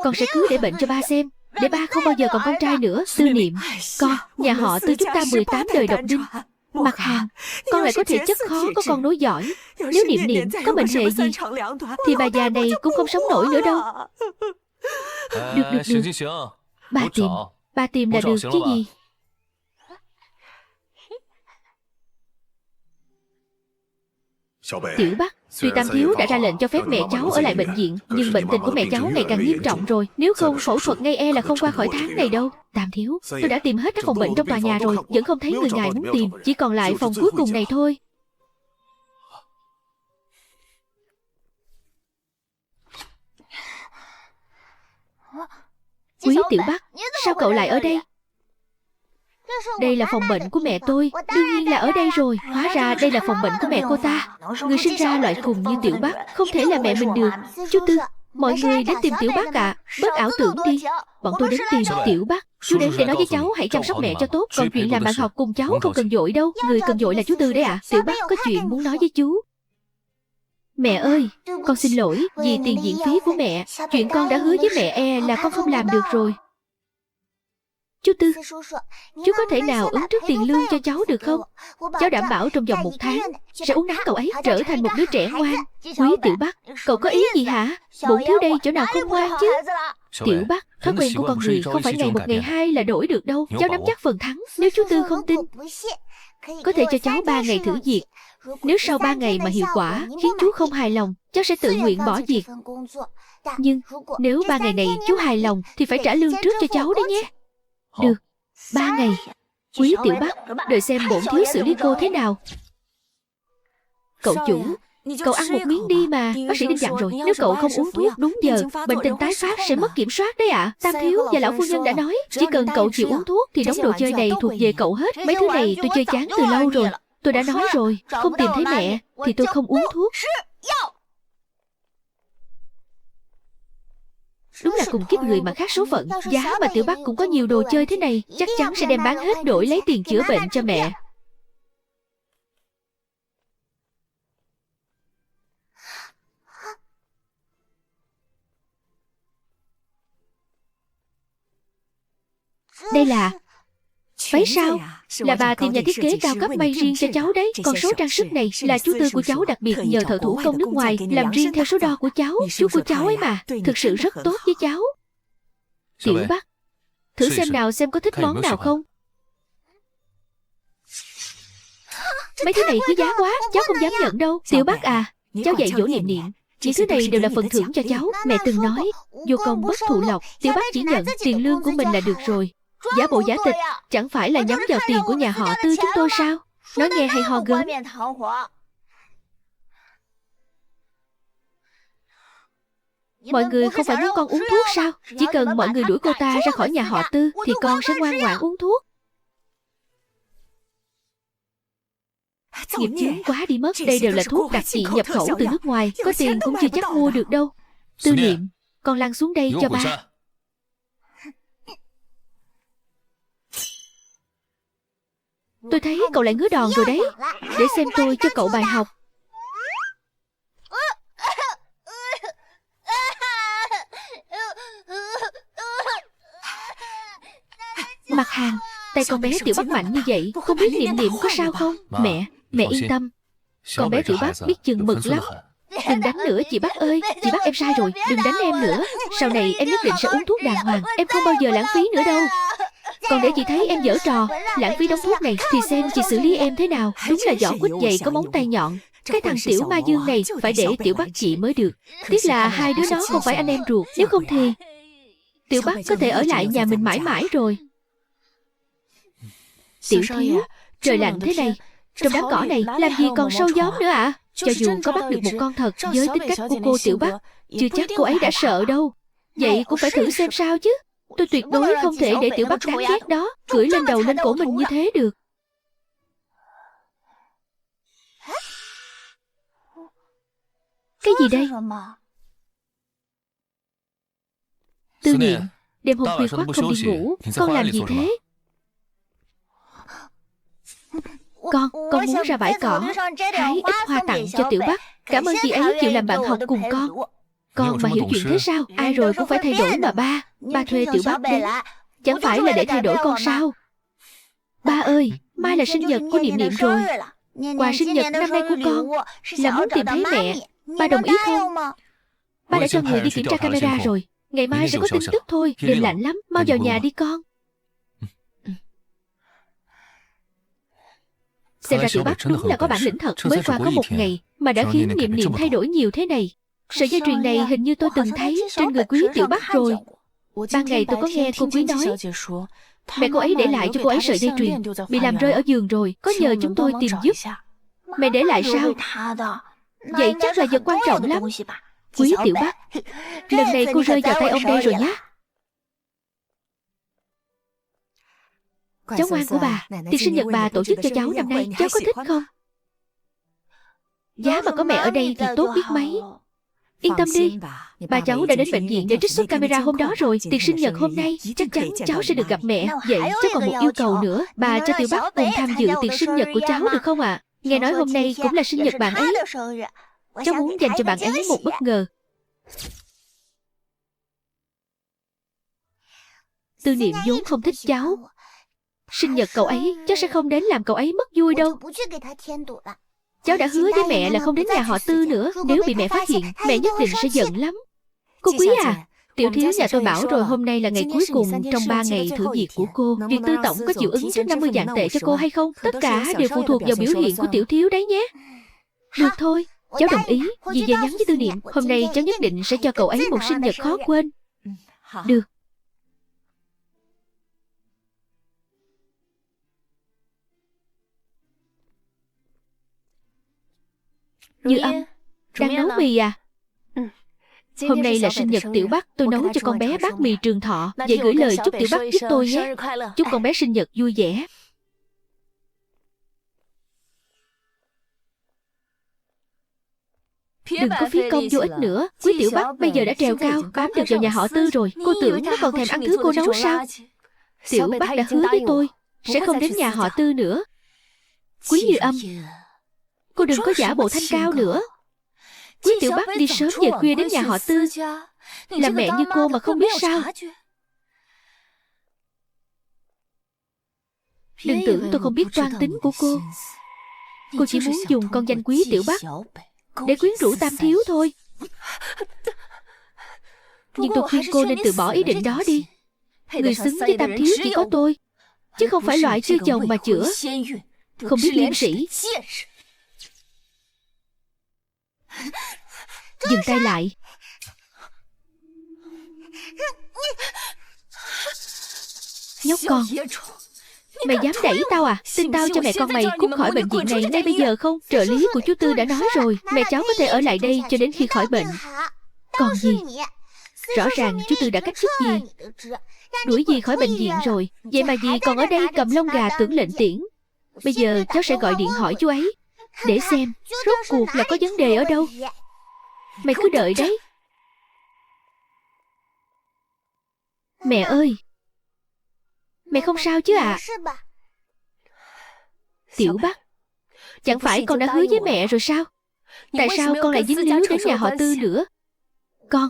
Con sẽ cứ để bệnh cho ba xem, để ba không bao giờ còn con trai nữa. Tư Niệm, con, nhà họ Tư chúng ta 18 đời độc đinh. Mặt hàng, con lại có thể chất khó có con nối dõi. Nếu Niệm Niệm có bệnh hệ gì thì bà già này cũng không sống nổi nữa đâu. Được. Ba tìm là được chứ gì. Tiểu Bắc, tuy Tam thiếu đã ra lệnh cho phép mẹ cháu ở lại bệnh viện, nhưng bệnh tình của mẹ cháu ngày càng nghiêm trọng rồi. Nếu không phẫu thuật ngay e là không qua khỏi tháng này đâu. Tam thiếu, tôi đã tìm hết các phòng bệnh trong tòa nhà rồi, vẫn không thấy người ngài muốn tìm. Chỉ còn lại phòng cuối cùng này thôi. Quý Tiểu Bắc, sao cậu lại ở đây? Đây là phòng bệnh của mẹ tôi. Đương nhiên là ở đây rồi. Hóa ra đây là phòng bệnh của mẹ cô ta. Người sinh ra loại khùng như Tiểu Bắc không thể là mẹ mình được. Chú Tư, mọi người đến tìm Tiểu Bắc ạ. Bớt ảo tưởng đi. Bọn tôi đến tìm Tiểu Bắc. Chú đến để nói với cháu hãy chăm sóc mẹ cho tốt. Còn chuyện làm bạn học cùng cháu không cần vội đâu. Người cần vội là chú Tư đấy ạ. Tiểu Bắc có chuyện muốn nói với chú. Mẹ ơi, con xin lỗi vì tiền viện phí của mẹ. Chuyện con đã hứa với mẹ e là con không làm được rồi. Chú Tư, chú có thể nào ứng trước tiền lương cho cháu được không? Cháu đảm bảo trong vòng 1 tháng sẽ uốn nắn cậu ấy trở thành một đứa trẻ ngoan. Quý Tiểu Bắc, cậu có ý gì hả? Bổn thiếu đây chỗ nào không ngoan chứ? Tiểu Bắc, thói quen của con người không phải ngày một ngày hai là đổi được đâu. Cháu nắm chắc phần thắng. Nếu chú Tư không tin, có thể cho cháu 3 ngày thử việc. Nếu sau 3 ngày mà hiệu quả khiến chú không hài lòng, cháu sẽ tự nguyện bỏ việc. Nhưng nếu 3 ngày này chú hài lòng thì phải trả lương trước cho cháu đấy nhé. Được, 3 ngày. Quý Tiểu Bắc, đợi xem bổn thiếu xử lý cô thế nào. Cậu chủ, cậu ăn một miếng đi mà. Bác sĩ Đinh dặn rồi, nếu cậu không uống thuốc đúng giờ, bệnh tình tái phát sẽ mất kiểm soát đấy ạ. Tam thiếu và lão phu nhân đã nói, chỉ cần cậu chịu uống thuốc thì đống đồ chơi này thuộc về cậu hết. Mấy thứ này tôi chơi chán từ lâu rồi. Tôi đã nói rồi, không tìm thấy mẹ thì tôi không uống thuốc. Đúng là cùng kiếp người mà khác số phận. Giá mà Tiểu Bắc cũng có nhiều đồ chơi thế này, chắc chắn sẽ đem bán hết đổi lấy tiền chữa bệnh cho mẹ. Đây là váy sao? Là bà tìm nhà thiết kế cao cấp may riêng cho cháu đấy. Còn số trang sức này là chú Tư của cháu đặc biệt nhờ thợ thủ công nước ngoài làm riêng theo số đo của cháu. Chú của cháu ấy mà, thực sự rất tốt với cháu. Tiểu Bắc, thử xem nào xem có thích món nào không. Mấy thứ này quý giá quá, cháu không dám nhận đâu. Tiểu Bắc à, cháu dạy dỗ Niệm Niệm, những thứ này đều là phần thưởng cho cháu. Mẹ từng nói, vô công bất thụ lộc. Tiểu Bắc chỉ nhận tiền lương của mình là được rồi. Giả bộ giả tịch chẳng phải là nhắm vào tiền của nhà họ Tư chúng tôi sao? Nói nghe hay ho gớm. Mọi người không phải muốn con uống thuốc sao? Chỉ cần mọi người đuổi cô ta ra khỏi nhà họ Tư thì con sẽ ngoan ngoãn uống thuốc. Nghiệp chướng quá đi mất. Đây đều là thuốc đặc trị nhập khẩu từ nước ngoài, có tiền cũng chưa chắc mua được đâu. Tư Niệm, con lăn xuống đây cho ba. Tôi thấy cậu lại ngứa đòn rồi đấy. Để xem tôi cho cậu bài học. Mặt Hàng, tay con bé Tiểu Bắc mạnh như vậy, không biết Niệm Niệm có sao không? Mẹ yên tâm. Con bé Tiểu Bắc biết chừng mực lắm. Đừng đánh nữa chị Bắc ơi. Chị Bắc em sai rồi, đừng đánh em nữa. Sau này em nhất định sẽ uống thuốc đàng hoàng. Em không bao giờ lãng phí nữa đâu. Còn để chị thấy em giở trò lãng phí đống thuốc này thì xem chị xử lý em thế nào. Đúng là vỏ quýt dày có móng tay nhọn. Cái thằng Tiểu Ma Dương này phải để Tiểu Bắc chị mới được. Tiếc là hai đứa nó không phải anh em ruột. Nếu không thì Tiểu Bắc có thể ở lại nhà mình mãi mãi rồi. Tiểu thiếu, trời lạnh thế này, trong đám cỏ này làm gì còn sâu gióm nữa ạ? Cho dù có bắt được một con thật, với tính cách của cô Tiểu Bắc, chưa chắc cô ấy đã sợ đâu. Vậy cũng phải thử xem sao chứ. Tôi tuyệt đối không thể để Tiểu Bắc đáng ghét đó cưỡi lên đầu lên cổ mình như thế được. Cái gì đây? Tư Niệm, đêm hôm khuya khoắt không đi ngủ, con làm gì thế? Con muốn ra bãi cỏ hái ít hoa tặng cho Tiểu Bắc. Cảm ơn chị ấy chịu làm bạn học cùng con. Con mà hiểu chuyện thế sao? Ai rồi cũng phải thay đổi mà ba. Ba thuê Tiểu Bắc đến, chẳng phải là để thay đổi con sao? Ba ơi, mai là sinh nhật của Niệm Niệm rồi. Quà sinh nhật năm nay của con là muốn tìm thấy mẹ. Ba đồng ý không? Ba đã cho người đi kiểm tra camera rồi. Ngày mai sẽ có tin tức thôi. Đêm lạnh lắm, mau vào nhà đi con. Xem ra Tiểu Bắc đúng là có bản lĩnh thật. Mới qua có một ngày mà đã khiến Niệm Niệm thay đổi nhiều thế này. Sợi dây chuyền này hình như tôi từng thấy trên người quý Tiểu Bắc rồi. Ban ngày tôi có nghe cô quý nói mẹ cô ấy để lại cho cô ấy sợi dây chuyền bị làm rơi ở giường rồi, có nhờ chúng tôi tìm giúp. Mẹ để lại sao? Vậy chắc là vật quan trọng lắm. Quý Tiểu Bắc, lần này cô rơi vào tay ông đây rồi nhé. Cháu ngoan của bà, tiệc sinh nhật bà tổ chức cho cháu năm nay, cháu có thích không? Giá mà có mẹ ở đây thì tốt biết mấy. Yên tâm đi, bà cháu đã đến bệnh viện để trích xuất camera hôm đó rồi. Tiệc sinh nhật hôm nay chắc chắn cháu sẽ được gặp mẹ. Vậy cháu còn một yêu cầu nữa. Bà cho Tiểu Bắc cùng tham dự tiệc sinh nhật của cháu được không ạ? Nghe nói hôm nay cũng là sinh nhật bạn ấy. Cháu muốn dành cho bạn ấy một bất ngờ. Tư Niệm vốn không thích cháu. Sinh nhật cậu ấy cháu sẽ không đến làm cậu ấy mất vui đâu. Cháu đã hứa với mẹ là không đến nhà họ Tư nữa. Nếu bị mẹ phát hiện, mẹ nhất định sẽ giận lắm. Cô Quý à, tiểu thiếu nhà tôi bảo rồi hôm nay là ngày cuối cùng trong 3 ngày thử việc của cô. Việc Tư tổng có chịu ứng trước 50 vạn tệ cho cô hay không? Tất cả đều phụ thuộc vào biểu hiện của tiểu thiếu đấy nhé. Được thôi, cháu đồng ý. Dì về nhắn với Tư Niệm, hôm nay cháu nhất định sẽ cho cậu ấy một sinh nhật khó quên. Được. Như Âm, đang nấu mì à? Hôm nay là sinh nhật Tiểu Bắc, tôi nấu cho con bé bát mì Trường Thọ. Vậy gửi lời chúc Tiểu Bắc giúp tôi nhé. Chúc con bé sinh nhật vui vẻ. Đừng có phí công vô ích nữa. Quý Tiểu Bắc bây giờ đã trèo cao, bám được vào nhà họ Tư rồi. Cô tưởng nó còn thèm ăn thứ cô nấu sao? Tiểu Bắc đã hứa với tôi sẽ không đến nhà họ Tư nữa. Quý Như Âm, cô đừng có giả bộ thanh cao nữa. Quý Tiểu Bắc đi sớm về khuya đến nhà họ Tư, là mẹ như cô mà không biết sao? Đừng tưởng tôi không biết toan tính của cô. Cô chỉ muốn dùng con danh Quý Tiểu Bắc để quyến rũ Tam Thiếu thôi. Nhưng tôi khuyên cô nên từ bỏ ý định đó đi. Người xứng với Tam Thiếu chỉ có tôi, chứ không phải loại chưa chồng mà chữa, không biết liêm sĩ. Dừng tay lại. Nhóc con, mày dám đẩy tao à? Tin tao cho mẹ con mày cút khỏi bệnh viện này ngay bây giờ không? Trợ lý của chú Tư đã nói rồi, mẹ cháu có thể ở lại đây cho đến khi khỏi bệnh. Còn gì? Rõ ràng chú Tư đã cách chức gì, đuổi gì khỏi bệnh viện rồi. Vậy mà dì còn ở đây cầm lông gà tưởng lệnh tiễn. Bây giờ cháu sẽ gọi điện hỏi chú ấy, để xem rốt cuộc là có vấn đề ở đâu. Mày cứ đợi đấy. Mẹ ơi, mẹ không sao chứ ạ? Tiểu Bắc, chẳng phải con đã hứa với mẹ rồi sao? Tại sao con lại dính líu đến nhà họ Tư nữa? Con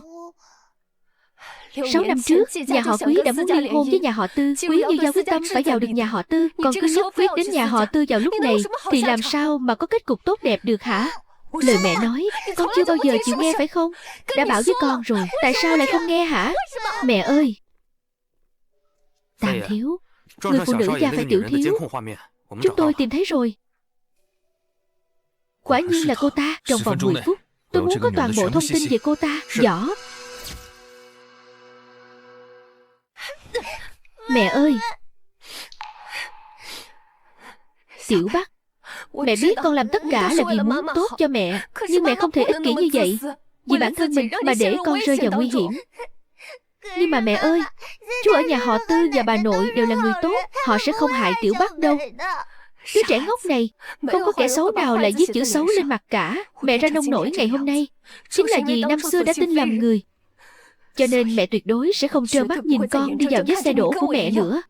6 năm trước, nhà họ Quý đã muốn ly hôn với nhà họ Tư. Quý Như Giao quyết tâm phải vào được nhà họ Tư. Con cứ nhất quyết đến nhà họ Tư vào lúc này, thì làm sao mà có kết cục tốt đẹp được hả? Lời mẹ nói, con chưa bao giờ chịu nghe phải không? Đã bảo với con rồi, tại sao lại không nghe hả? Mẹ ơi! Tàng thiếu, người phụ nữ gia phải tiểu thiếu. Chúng tôi tìm thấy rồi. Quả nhiên là cô ta. Trong vòng 10 phút, tôi muốn có toàn bộ thông tin về cô ta. Rõ. Mẹ ơi! Tiểu Bắc, mẹ biết con làm tất cả là vì muốn tốt cho mẹ, nhưng mẹ không thể ích kỷ như vậy, vì bản thân mình mà để con rơi vào nguy hiểm. Nhưng mà mẹ ơi, chú ở nhà họ Tư và bà nội đều là người tốt, họ sẽ không hại Tiểu Bắc đâu. Đứa trẻ ngốc này, không có kẻ xấu nào lại viết chữ xấu lên mặt cả. Mẹ ra nông nổi ngày hôm nay chính là vì năm xưa đã tin lầm người. Cho nên mẹ tuyệt đối sẽ không trơ mắt nhìn con đi vào vết xe đổ của mẹ nữa.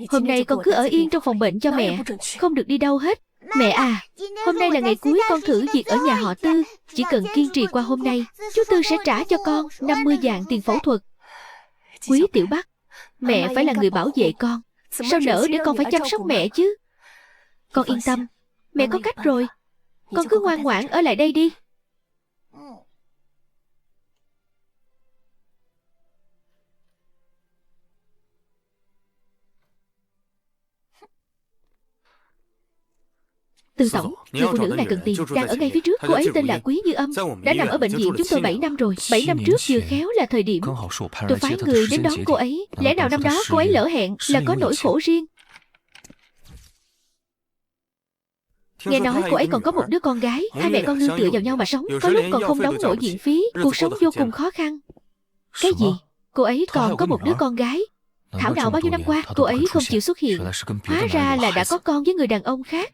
Hôm nay con cứ ở yên trong phòng bệnh cho mẹ, không được đi đâu hết. Mẹ à, hôm nay là ngày cuối con thử việc ở nhà họ Tư. Chỉ cần kiên trì qua hôm nay, chú Tư sẽ trả cho con 50 vạn tiền phẫu thuật. Quý Tiểu Bắc, mẹ phải là người bảo vệ con, sao nỡ để con phải chăm sóc mẹ chứ? Con yên tâm, mẹ có cách rồi. Con cứ ngoan ngoãn ở lại đây đi. Từ tổng, người phụ nữ này cần tiền, đang ở ngay phía trước. Cô ấy tên là Quý Như Âm, đã nằm ở bệnh viện chúng tôi 7 năm rồi. 7 năm trước vừa khéo là thời điểm tôi phái người đến đón cô ấy. Lẽ nào năm đó cô ấy lỡ hẹn, là có nỗi khổ riêng. Nghe nói cô ấy còn có một đứa con gái. Hai mẹ con nương tựa vào nhau mà sống, có lúc còn không đóng nổi viện phí. Cuộc sống vô cùng khó khăn. Cái gì? Cô ấy còn có một đứa con gái? Thảo nào bao nhiêu năm qua cô ấy không chịu xuất hiện, hóa ra là đã có con với người đàn ông khác.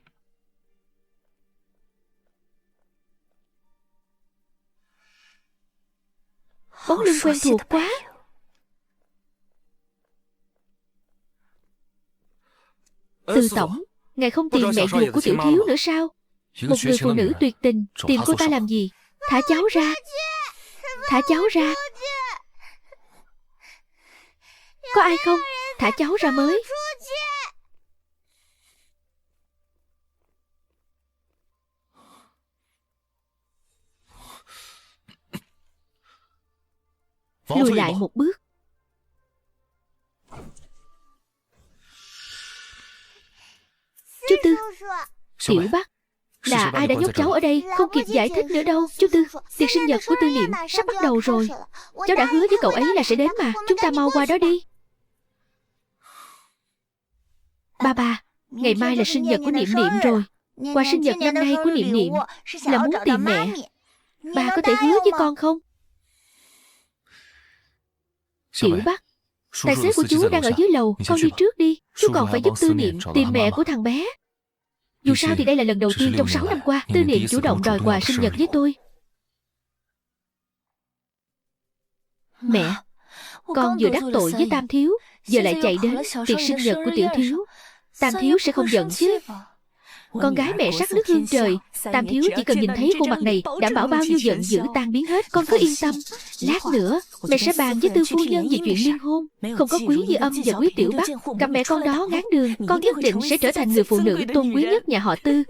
Bóng lưng quen thuộc quá. Từ tổng, ngài không tìm mẹ ruột của Tiểu Thiếu nữa sao? Một người phụ nữ tuyệt tình, tìm cô ta làm gì? Thả cháu ra. Thả cháu ra. Có ai không? Thả cháu ra mới. Lùi lại một bước. Chú Tư. Tiểu Bắc, là ai đã nhốt cháu ở đây? Không kịp giải thích nữa đâu. Chú Tư, tiệc sinh nhật của Tư Niệm sắp bắt đầu rồi. Cháu đã hứa với cậu ấy là sẽ đến mà. Chúng ta mau qua đó đi. Ba, ngày mai là sinh nhật của Niệm Niệm rồi. Quà sinh nhật năm nay của Niệm Niệm là muốn tìm mẹ. Ba có thể hứa với con không? Tiểu Bắc, tài xế của chú đang ở dưới lầu, con đi trước đi. Chú còn phải giúp Tư Niệm tìm mẹ của thằng bé. Dù sao thì đây là lần đầu tiên trong 6 năm qua Tư Niệm chủ động đòi quà sinh nhật với tôi. Mẹ, con vừa đắc tội với Tam Thiếu, giờ lại chạy đến tiệc sinh nhật của Tiểu Thiếu. Tam Thiếu sẽ không giận chứ? Con gái mẹ sắc nước hương trời, Tam Thiếu chỉ cần nhìn thấy khuôn mặt này đảm bảo bao nhiêu giận dữ tan biến hết. Con cứ yên tâm, lát nữa mẹ sẽ bàn với Tư phu nhân về chuyện liên hôn. Không có Quý Như Âm và Quý Tiểu Bắc, cặp mẹ con đó ngáng đường, con nhất định sẽ trở thành người phụ nữ tôn quý nhất nhà họ Tư.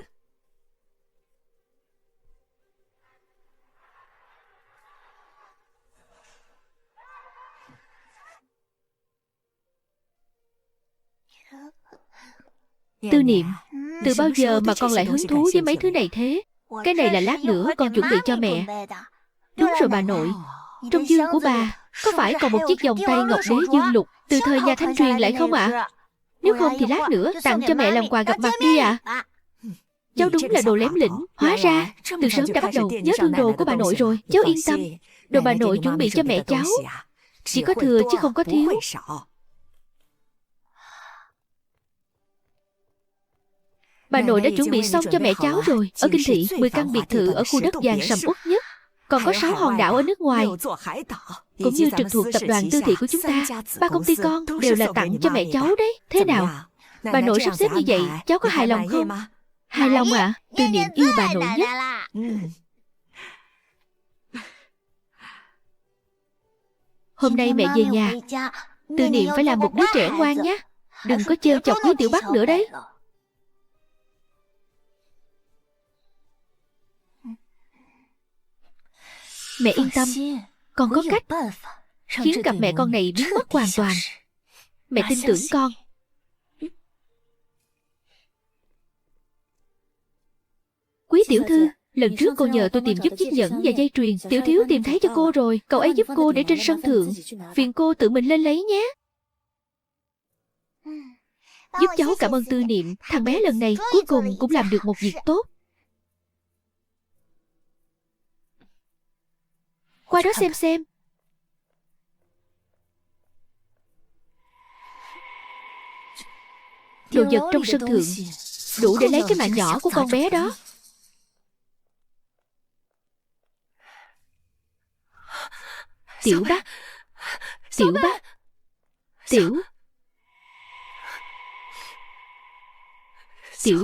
Tư Niệm, từ bao giờ mà con lại hứng thú với mấy thứ này thế? Cái này là lát nữa con chuẩn bị cho mẹ. Đúng rồi bà nội, trong dương của bà có phải còn một chiếc vòng tay ngọc đế dương lục từ thời nhà Thanh truyền lại không ạ? Nếu không thì lát nữa tặng cho mẹ làm quà gặp mặt đi ạ. Cháu đúng là đồ lém lĩnh. Hóa ra từ sớm đã bắt đầu nhớ thương đồ của bà nội rồi. Cháu yên tâm, đồ bà nội chuẩn bị cho mẹ cháu chỉ có thừa chứ không có thiếu. Bà nội đã chuẩn bị xong cho mẹ cháu rồi. Ở Kinh Thị, 10 căn biệt thự ở khu đất vàng sầm uất nhất, còn có 6 hòn đảo ở nước ngoài. cũng như trực thuộc tập đoàn Tư thị của chúng ta. 3 công ty con đều là tặng cho mẹ cháu đấy. Thế nào? Bà nội sắp xếp như vậy, cháu có hài lòng không? Hài lòng ạ. Tư Niệm yêu bà nội nhất. Hôm nay mẹ về nhà, Tư Niệm phải làm một đứa trẻ ngoan nhé. Đừng có trêu chọc Quý Tiểu Bắc nữa đấy. Mẹ yên tâm, con có cách khiến cặp mẹ con này biến mất hoàn toàn. Mẹ tin tưởng con. Quý tiểu thư, lần trước cô nhờ tôi tìm giúp chiếc nhẫn và dây chuyền. Tiểu thiếu tìm thấy cho cô rồi. Cậu ấy giúp cô để trên sân thượng. Phiền cô tự mình lên lấy nhé. Giúp cháu cảm ơn Tư Niệm. Thằng bé lần này cuối cùng cũng làm được một việc tốt. Qua đó xem. Đồ vật trong sân thượng đủ để lấy cái mạng nhỏ của con bé đó. Tiểu Bắc. Tiểu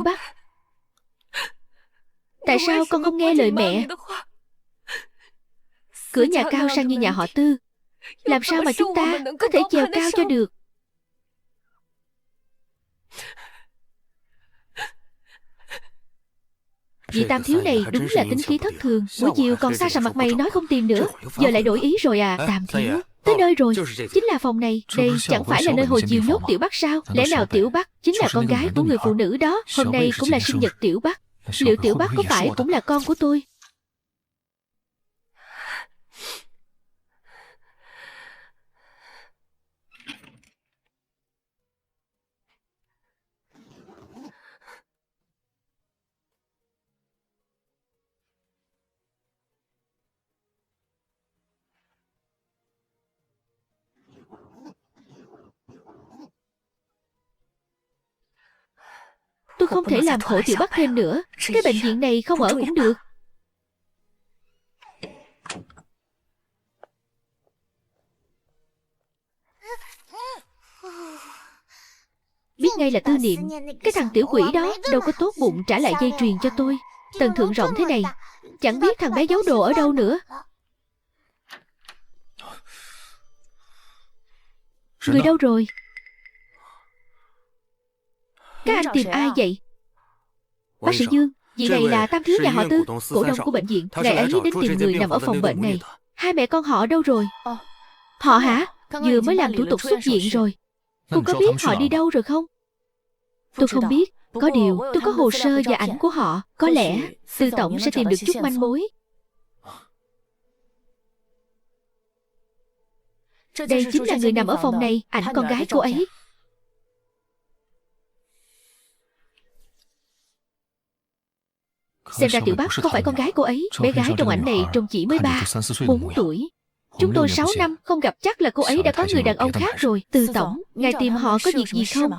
Bắc. Tại sao con không nghe lời mẹ? Cửa nhà cao sang như nhà họ Tư, làm sao mà chúng ta có thể trèo cao cho được? Vị Tam thiếu này đúng là tính khí thất thường. Buổi chiều còn xa sầm mặt mày nói không tìm nữa, giờ lại đổi ý rồi à. Tam thiếu, tới nơi rồi. Chính là phòng này. Đây chẳng phải là nơi hồi chiều nhốt Tiểu Bắc sao? Lẽ nào Tiểu Bắc chính là con gái của người phụ nữ đó? Hôm nay cũng là sinh nhật Tiểu Bắc. Liệu Tiểu Bắc có phải cũng là con của tôi? Tôi không thể làm khổ Tiểu Bắc thêm nữa. Cái bệnh viện này không ở cũng được. Biết ngay là Tư Niệm. Cái thằng tiểu quỷ đó đâu có tốt bụng trả lại dây chuyền cho tôi. Tầng thượng rộng thế này, chẳng biết thằng bé giấu đồ ở đâu nữa. Người đâu rồi? Các anh tìm ai vậy? Bác sĩ Dương, vị này là Tam thiếu nhà họ Tư, cổ đông của bệnh viện. Ngài ấy đến tìm người nằm ở phòng bệnh này. Hai mẹ con họ đâu rồi? Họ hả? Vừa mới làm thủ tục xuất viện rồi. Cô có biết họ đi đâu rồi không? Tôi không biết. Có điều tôi có hồ sơ và ảnh của họ. Có lẽ Tư tổng sẽ tìm được chút manh mối. Đây chính là người nằm ở phòng này. Ảnh con gái cô ấy. Xem ra Tiểu Bắc không phải con gái cô ấy. Bé gái trong ảnh này trông chỉ mới 3-4 tuổi. Chúng tôi 6 năm không gặp, chắc là cô ấy đã có người đàn ông khác rồi. Tư tổng, ngài tìm họ có việc gì không?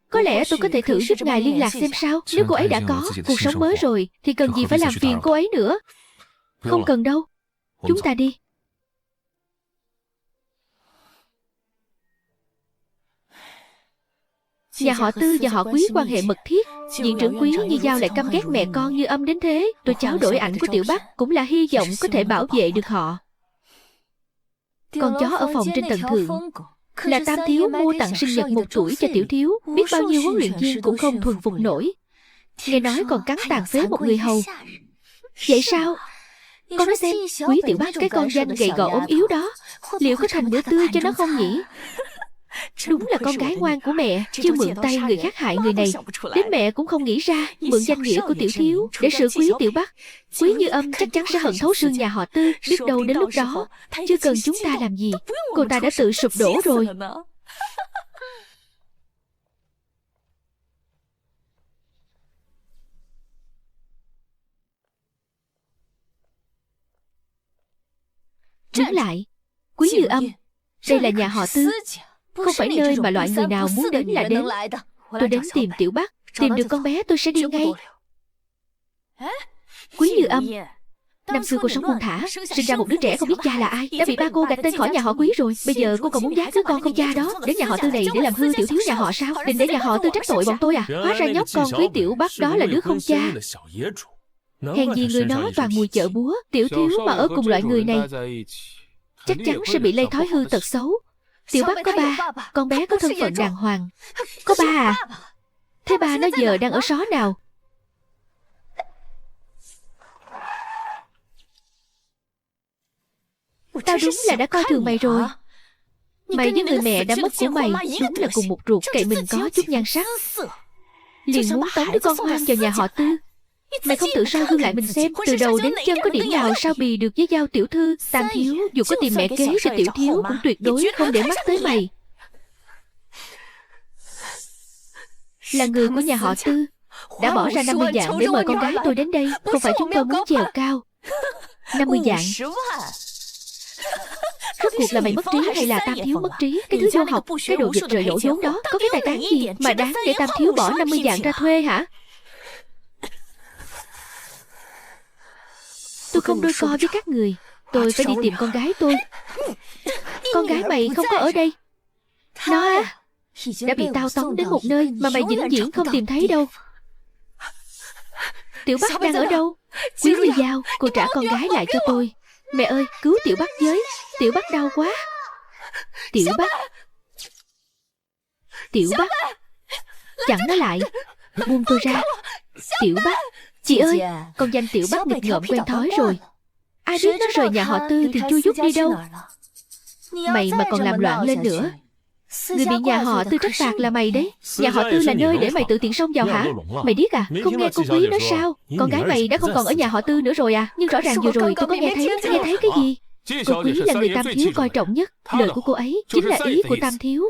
Có lẽ tôi có thể thử giúp ngài liên lạc xem sao. Nếu cô ấy đã có cuộc sống mới rồi thì cần gì phải làm phiền cô ấy nữa. Không cần đâu. Chúng ta đi. Nhà họ Tư và họ Quý quan hệ mật thiết. Viện trưởng Quý như Giao lại căm ghét mẹ con như âm đến thế. Tôi tráo đổi ảnh của Tiểu Bắc cũng là hy vọng có thể bảo vệ được họ. Con chó ở phòng trên tầng thượng là Tam thiếu mua tặng sinh nhật 1 tuổi cho Tiểu thiếu. Biết bao nhiêu huấn luyện viên cũng không thuần phục nổi. Nghe nói còn cắn tàn phế một người hầu. Vậy sao? Con nói xem, Quý Tiểu Bắc cái con danh gầy gò ốm yếu đó, liệu có thành bữa tươi cho nó không nhỉ? Đúng là con gái ngoan của mẹ, chưa mượn tay người khác hại người này. Đến mẹ cũng không nghĩ ra mượn danh nghĩa của Tiểu thiếu để xử Quý Tiểu Bắc. Quý Như Âm chắc chắn sẽ hận thấu xương nhà họ Tư. Biết đâu đến lúc đó chưa cần chúng ta làm gì, cô ta đã tự sụp đổ rồi. Đứng lại, Quý Như Âm, đây là nhà họ Tư, không phải nơi mà loại người nào muốn đến là đến. Tôi đến tìm Tiểu Bắc, tìm được con bé tôi sẽ đi ngay. Quý Như Âm, Năm xưa cô sống buông thả, sinh ra một đứa trẻ không biết cha là ai, đã bị ba cô gạch tên khỏi nhà họ Quý rồi. Bây giờ cô còn muốn giá đứa con không cha đó đến nhà họ Tư này để làm hư tiểu thiếu nhà họ sao? Định để nhà họ Tư trách tội bọn tôi à? Hóa ra nhóc con với Tiểu Bắc đó là đứa không cha. Hèn gì người nó toàn mùi chợ búa. Tiểu thiếu mà ở cùng loại người này chắc chắn sẽ bị lây thói hư tật xấu. Tiểu Bắc có ba, con bé có thân phận đàng hoàng. Có ba à? Thế ba nó giờ đang ở xó nào? Tao đúng là đã coi thường mày rồi. Mày với người mẹ đã mất của mày đúng là cùng một ruột, cậy mình có chút nhan sắc liền muốn tống đứa con hoang vào nhà họ Tư. Mày không tự soi gương lại mình xem, từ đầu đến chân có điểm nào sao bì được với Giao tiểu thư. Tam thiếu dù có tìm mẹ kế cho tiểu thiếu cũng tuyệt đối không để mắt tới mày. Là người của nhà họ Tư đã bỏ ra 50 vạn để mời con gái tôi đến đây. Không phải chúng tôi muốn chèo cao. 50 vạn. Rốt cuộc là mày mất trí hay là Tam thiếu mất trí? Cái thứ vô học, cái đồ dịch rời đổ vốn đó, có cái tài cán gì mà đáng để Tam thiếu bỏ 50 vạn ra thuê hả? Tôi không đôi co với các người. Tôi phải đi tìm con gái tôi. Con gái mày không có ở đây. Nó á, đã bị tao tống đến một nơi mà mày vĩnh viễn không tìm thấy đâu. Tiểu Bắc đang ở đâu? Quý Phi Giao, cô trả con gái lại cho tôi. Mẹ ơi, cứu Tiểu Bắc với. Tiểu Bắc đau quá. Tiểu Bắc. Tiểu Bắc. Chặn nó lại. Buông tôi ra. Tiểu Bắc. Chị ơi, con danh Tiểu Bắc nghịch ngợm quen thói rồi. Ai biết nó rời nhà họ Tư thì chui rút đi đâu. Mày mà còn làm loạn lên nữa, người bị nhà họ Tư trách phạt là mày đấy. Nhà họ Tư là nơi để mày tự tiện xông vào hả? Mày điếc à? Không nghe cô Quý nói sao? Con gái mày đã không còn ở nhà họ Tư nữa rồi à? Nhưng rõ ràng vừa rồi tôi có nghe thấy. Nghe thấy cái gì? Cô Quý là người Tam thiếu coi trọng nhất. Lời của cô ấy chính là ý của Tam thiếu.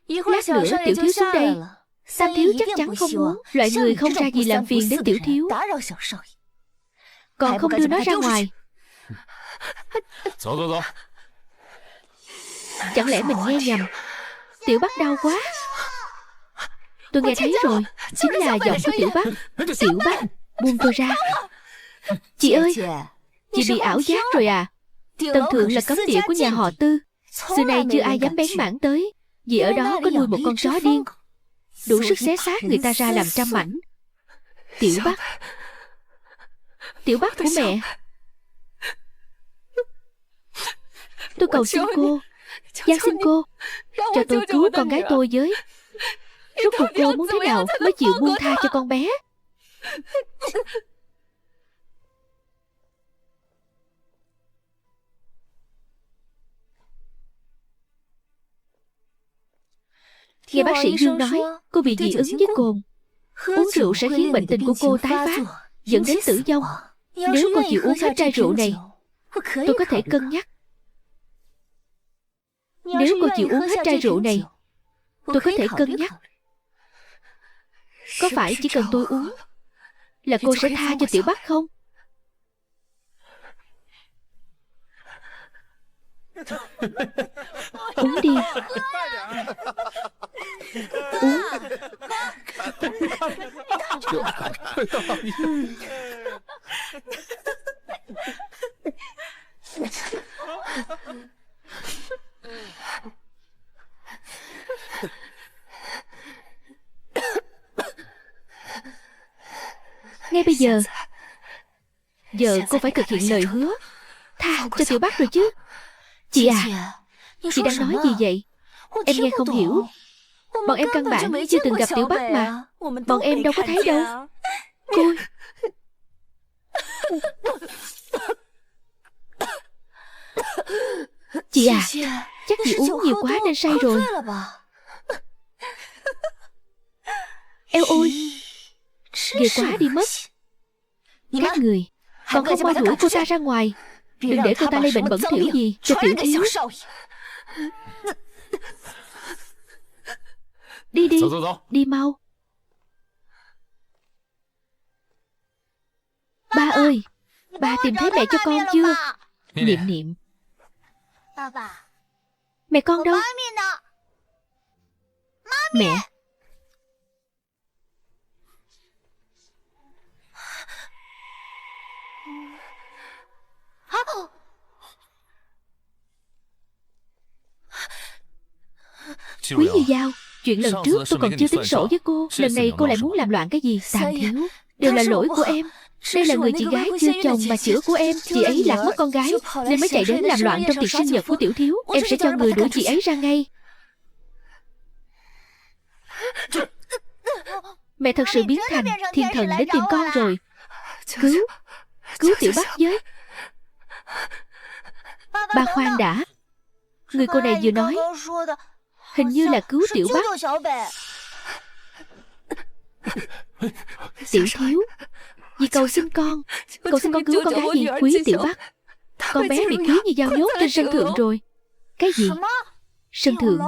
Lát nữa tiểu thiếu xuống đây, Tam thiếu chắc chắn không muốn. Loại người không ra gì làm phiền đến tiểu thiếu, còn không đưa nó ra ngoài. Chẳng lẽ mình nghe nhầm? Tiểu Bắc đau quá. Tôi nghe thấy rồi, chính là giọng của Tiểu Bắc. Tiểu Bắc, buông tôi ra. Chị ơi, chị bị ảo giác rồi à? Tân Thượng là cấm địa của nhà họ Tư, xưa nay chưa ai dám bén mảng tới, vì ở đó có nuôi một con chó điên, đủ sức xé xác người ta ra làm trăm mảnh. Tiểu Bắc. Tiểu Bắc của mẹ. Tôi cầu xin cô, van xin cô, cho tôi cứu con gái tôi với. Rốt cuộc cô muốn thế nào mới chịu buông tha cho con bé? Nghe bác sĩ Dương nói cô bị dị ứng với cồn. Uống rượu sẽ khiến bệnh tình của cô tái phát, dẫn đến tử vong. Nếu cô chịu uống hết chai rượu này, tôi có thể cân nhắc. Nếu cô chịu uống hết chai rượu này, tôi có thể cân nhắc. Có phải chỉ cần tôi uống là cô sẽ tha cho Tiểu Bắc không? Uống đi. Uống. Ngay bây giờ cô phải thực hiện lời hứa, tha cho Tiểu Bắc rồi chứ. Chị à, chị đang nói gì vậy? Em nghe không hiểu. Bọn em căn bản chưa từng gặp Tiểu Bắc mà. Bọn em đâu có thấy đâu. Cô. Chị à, chắc chị uống nhiều quá nên say rồi. Eo ôi, ghê quá đi mất. Các người còn không mau đuổi cô ta ra ngoài, đừng để cô ta lây bệnh bẩn thỉu gì cho tiểu thiếu. Đi đi, đi mau. Ba ơi, ba tìm thấy mẹ cho con chưa? Niệm niệm. Mẹ con đâu? Mẹ. Quý Như Giao, chuyện lần trước tôi còn chưa tính sổ với cô. Lần này cô lại muốn làm loạn cái gì? Tam thiếu, đều là lỗi của em. Đây là người chị gái chưa chồng mà chữa của em. Chị ấy lạc mất con gái nên mới chạy đến làm loạn trong tiệc sinh nhật của tiểu thiếu. Em sẽ cho người đuổi chị ấy ra ngay. Mẹ thật sự biến thành thiên thần đến tìm con rồi. Cứu Tiểu Bắc với. Ba khoan đã. Người cô này vừa nói hình như là cứu Tiểu Bắc. Tiểu thiếu, vì cầu xin con cứu con gái gì? Quý Tiểu Bắc. Con bé bị Quý Như Giao nhốt trên sân thượng rồi. Cái gì? Sân thượng?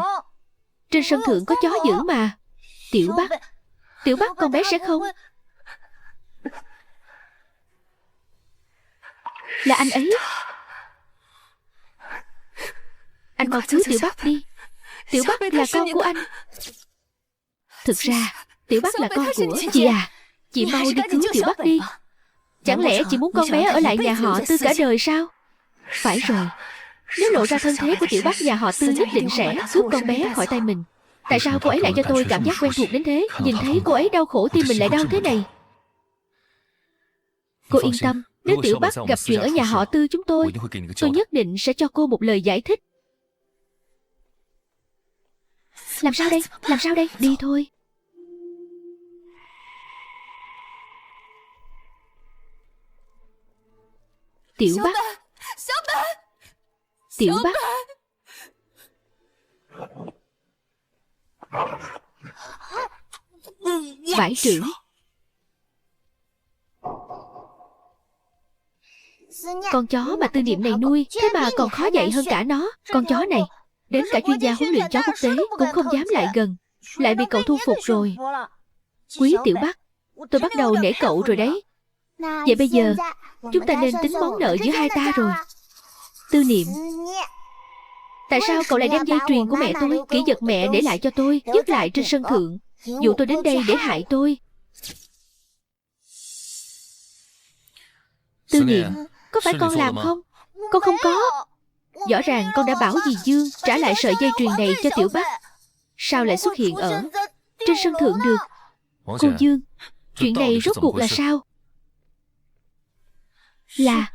Trên sân thượng có chó dữ mà. Tiểu Bắc con bé sẽ không. Là anh ấy. Anh mau cứu Tiểu Bắc đi. Tiểu Bắc là con của anh. Thực ra Tiểu Bắc là con của chị à. Chị mau đi cứu Tiểu Bắc đi. Chẳng lẽ chị muốn con bé ở lại nhà họ Tư cả đời sao? Phải rồi. Nếu lộ ra thân thế của Tiểu Bắc, nhà họ Tư nhất định sẽ cướp con bé khỏi tay mình. Tại sao cô ấy lại cho tôi cảm giác quen thuộc đến thế? Nhìn thấy cô ấy đau khổ tim mình lại đau thế này. Cô yên tâm, nếu Tiểu Bắc gặp chuyện ở nhà họ Tư chúng tôi nhất định sẽ cho cô một lời giải thích. Làm sao đây? Làm sao đây? Đi thôi. Tiểu Bắc. Tiểu Bắc. Vải trưởng. Con chó mà Tư Niệm này nuôi thế mà còn khó dạy hơn cả nó. Con chó này đến cả chuyên gia huấn luyện chó quốc tế cũng không dám lại gần. Lại bị cậu thu phục rồi. Quý Tiểu Bắc, tôi bắt đầu nể cậu rồi đấy. Vậy bây giờ chúng ta nên tính món nợ giữa hai ta rồi. Tư Niệm, tại sao cậu lại đem dây chuyền của mẹ tôi, kỷ vật mẹ để lại cho tôi, dứt lại trên sân thượng, dụ tôi đến đây để hại tôi? Tư Niệm, có phải con làm không? Con không có. Rõ ràng con đã bảo dì Dương trả lại sợi dây chuyền này cho Tiểu Bắc. Sao lại xuất hiện ở trên sân thượng được? Cô Dương, chuyện này rốt cuộc là sao? Là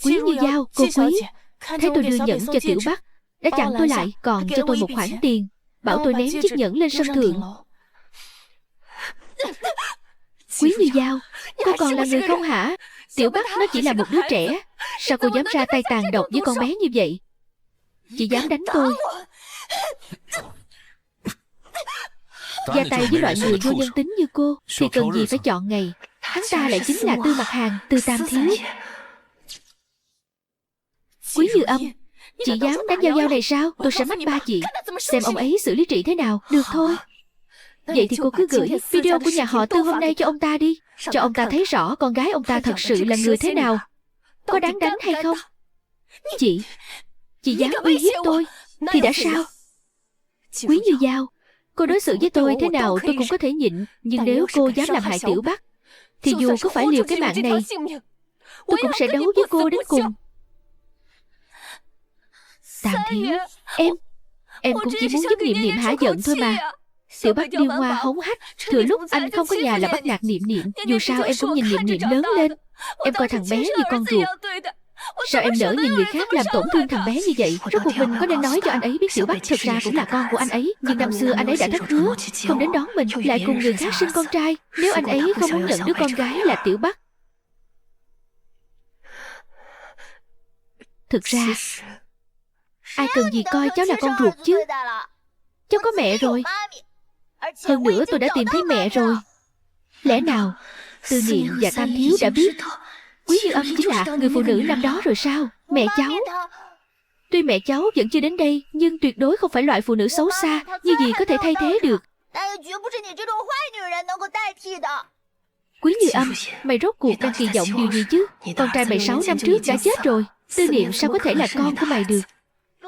Quý Như Giao, cô Quý. Thấy tôi đưa nhẫn cho Tiểu Bắc, đã chặn tôi lại, còn cho tôi một khoản tiền, bảo tôi ném chiếc nhẫn lên sân thượng. Quý Như Giao, cô còn là người không hả? Tiểu Bắc nó chỉ là một đứa trẻ, sao cô dám ra tay tàn độc với con bé như vậy? Chị dám đánh tôi. Ra tay với loại người vô nhân tính như cô thì cần gì phải chọn ngày. Hắn ta lại chính là Tư Mặt Hàng, Tư Tam Thiếu. Quý Như Âm, chị dám đánh Giao Giao này sao? Tôi sẽ mách ba chị, xem ông ấy xử lý trị thế nào. Được thôi. Vậy thì cô cứ gửi video của nhà họ Tư hôm nay cho ông ta đi, cho ông ta thấy rõ con gái ông ta thật sự là người thế nào. Có đáng đánh hay không? Chị dám uy hiếp tôi thì đã sao? Quý Như Giao, cô đối xử với tôi thế nào tôi cũng có thể nhịn, nhưng nếu cô dám làm hại Tiểu Bắc thì dù có phải liều cái mạng này, tôi cũng sẽ đấu với cô đến cùng. Tam Thiếu, em cũng chỉ muốn giúp Niệm Niệm hả giận thôi mà. Tiểu Bắc điêu ngoa hống hách, thừa lúc anh không có nhà là bắt nạt Niệm Niệm. Dù sao em cũng nhìn Niệm Niệm lớn lên. Em coi thằng bé như con ruột. Sao em nỡ nhìn người khác làm tổn thương thằng bé như vậy? Rốt cuộc mình có nên nói cho anh ấy biết Tiểu Bắc thực ra cũng là con của anh ấy, nhưng năm xưa anh ấy đã thất hứa không đến đón mình, lại cùng người khác sinh con trai. Nếu anh ấy không muốn nhận đứa con gái là Tiểu Bắc. Thực ra ai cần gì coi cháu là con ruột chứ. Cháu có mẹ rồi. Hơn nữa tôi đã tìm thấy mẹ rồi. Lẽ nào Tư Niệm và Tam Thiếu đã biết Quý Như Âm chính là người phụ nữ năm đó rồi sao? Mẹ cháu, tuy mẹ cháu vẫn chưa đến đây, nhưng tuyệt đối không phải loại phụ nữ xấu xa như gì có thể thay thế được. Quý Như Âm, mày rốt cuộc đang kỳ vọng điều gì chứ? Con trai mày 6 năm trước đã chết rồi. Tư Niệm sao có thể là con của mày được?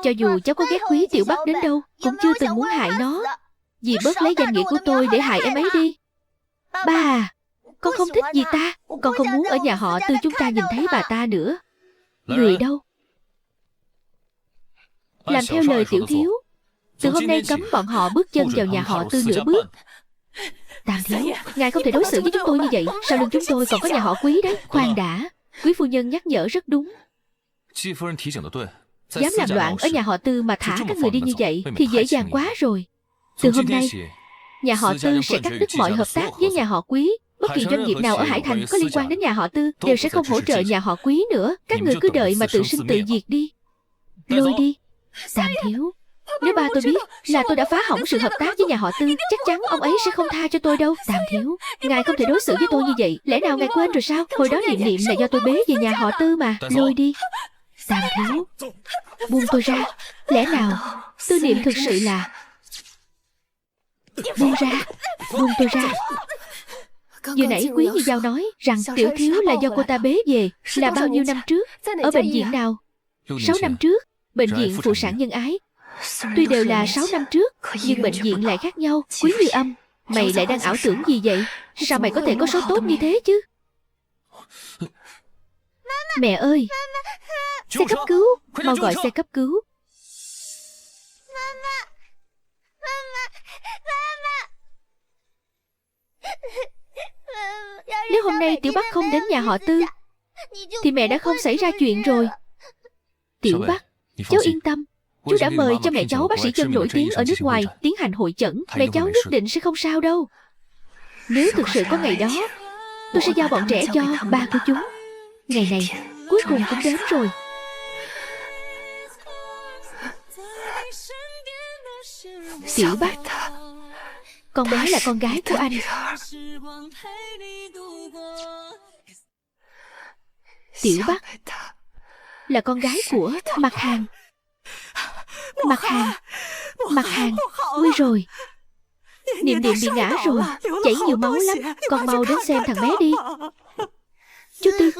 Cho dù cháu có ghét Quý Tiểu Bắc đến đâu, cũng chưa từng muốn hại nó. Dì bớt lấy danh nghĩa của tôi để hại em ấy đi. Ba à, con không thích dì ta. Con không muốn ở nhà họ Tư chúng ta nhìn thấy bà ta nữa. Người đâu? Làm theo lời Tiểu Thiếu. Từ hôm nay cấm bọn họ bước chân vào nhà họ Tư nửa bước. Tam thiếu, ngài không thể đối xử với chúng tôi như vậy. Sau lưng chúng tôi còn có nhà họ Quý đấy. Khoan đã, quý phu nhân nhắc nhở rất đúng. Dám làm loạn ở nhà họ Tư mà thả các người đi như vậy thì dễ dàng quá rồi. Từ hôm nay, nhà họ Tư sẽ cắt đứt mọi hợp tác với nhà họ Quý. Bất kỳ doanh nghiệp nào ở Hải Thành có liên quan đến nhà họ Tư đều sẽ không hỗ trợ nhà họ Quý nữa. Các người cứ đợi mà tự sinh tự diệt đi. Lôi đi. Tam thiếu, nếu ba tôi biết là tôi đã phá hỏng sự hợp tác với nhà họ Tư, chắc chắn ông ấy sẽ không tha cho tôi đâu. Tam thiếu, ngài không thể đối xử với tôi như vậy. Lẽ nào ngài quên rồi sao? Hồi đó Niệm Niệm là do tôi bế về nhà họ Tư mà. Lôi đi. Tam thiếu, buông tôi ra. Lẽ nào Tư Niệm thực sự là... Buông ra. Buông tôi ra. Vừa nãy Quý Như Giao nói rằng tiểu thiếu là do cô ta bế về. Là bao nhiêu năm trước? Ở bệnh viện nào? 6 năm trước. Bệnh viện Phụ sản Nhân Ái. Tuy đều là 6 năm trước, nhưng bệnh viện lại khác nhau. Quý Như Âm, mày lại đang ảo tưởng gì vậy? Sao mày có thể có số tốt như thế chứ? Mẹ ơi! Xe cấp cứu! Mau gọi xe cấp cứu! Nếu hôm nay Tiểu Bắc không đến nhà họ Tư thì mẹ đã không xảy ra chuyện rồi. Tiểu Bắc, cháu yên tâm. Chú đã mời cho mẹ cháu bác sĩ chân nổi tiếng ở nước ngoài tiến hành hội chẩn. Mẹ cháu nhất định sẽ không sao đâu. Nếu thực sự có ngày đó, tôi sẽ giao bọn trẻ cho ba của chúng. Ngày này cuối cùng cũng đến rồi. Tiểu Bắc, con bé là con gái của anh. Tiểu Bắc là con gái của Mặt Hàng. Mặt Hàng, Mặt Hàng, nguy rồi. Niệm Niệm bị ngã rồi, chảy nhiều máu lắm. Con mau đến xem thằng bé đi. Chú Tư.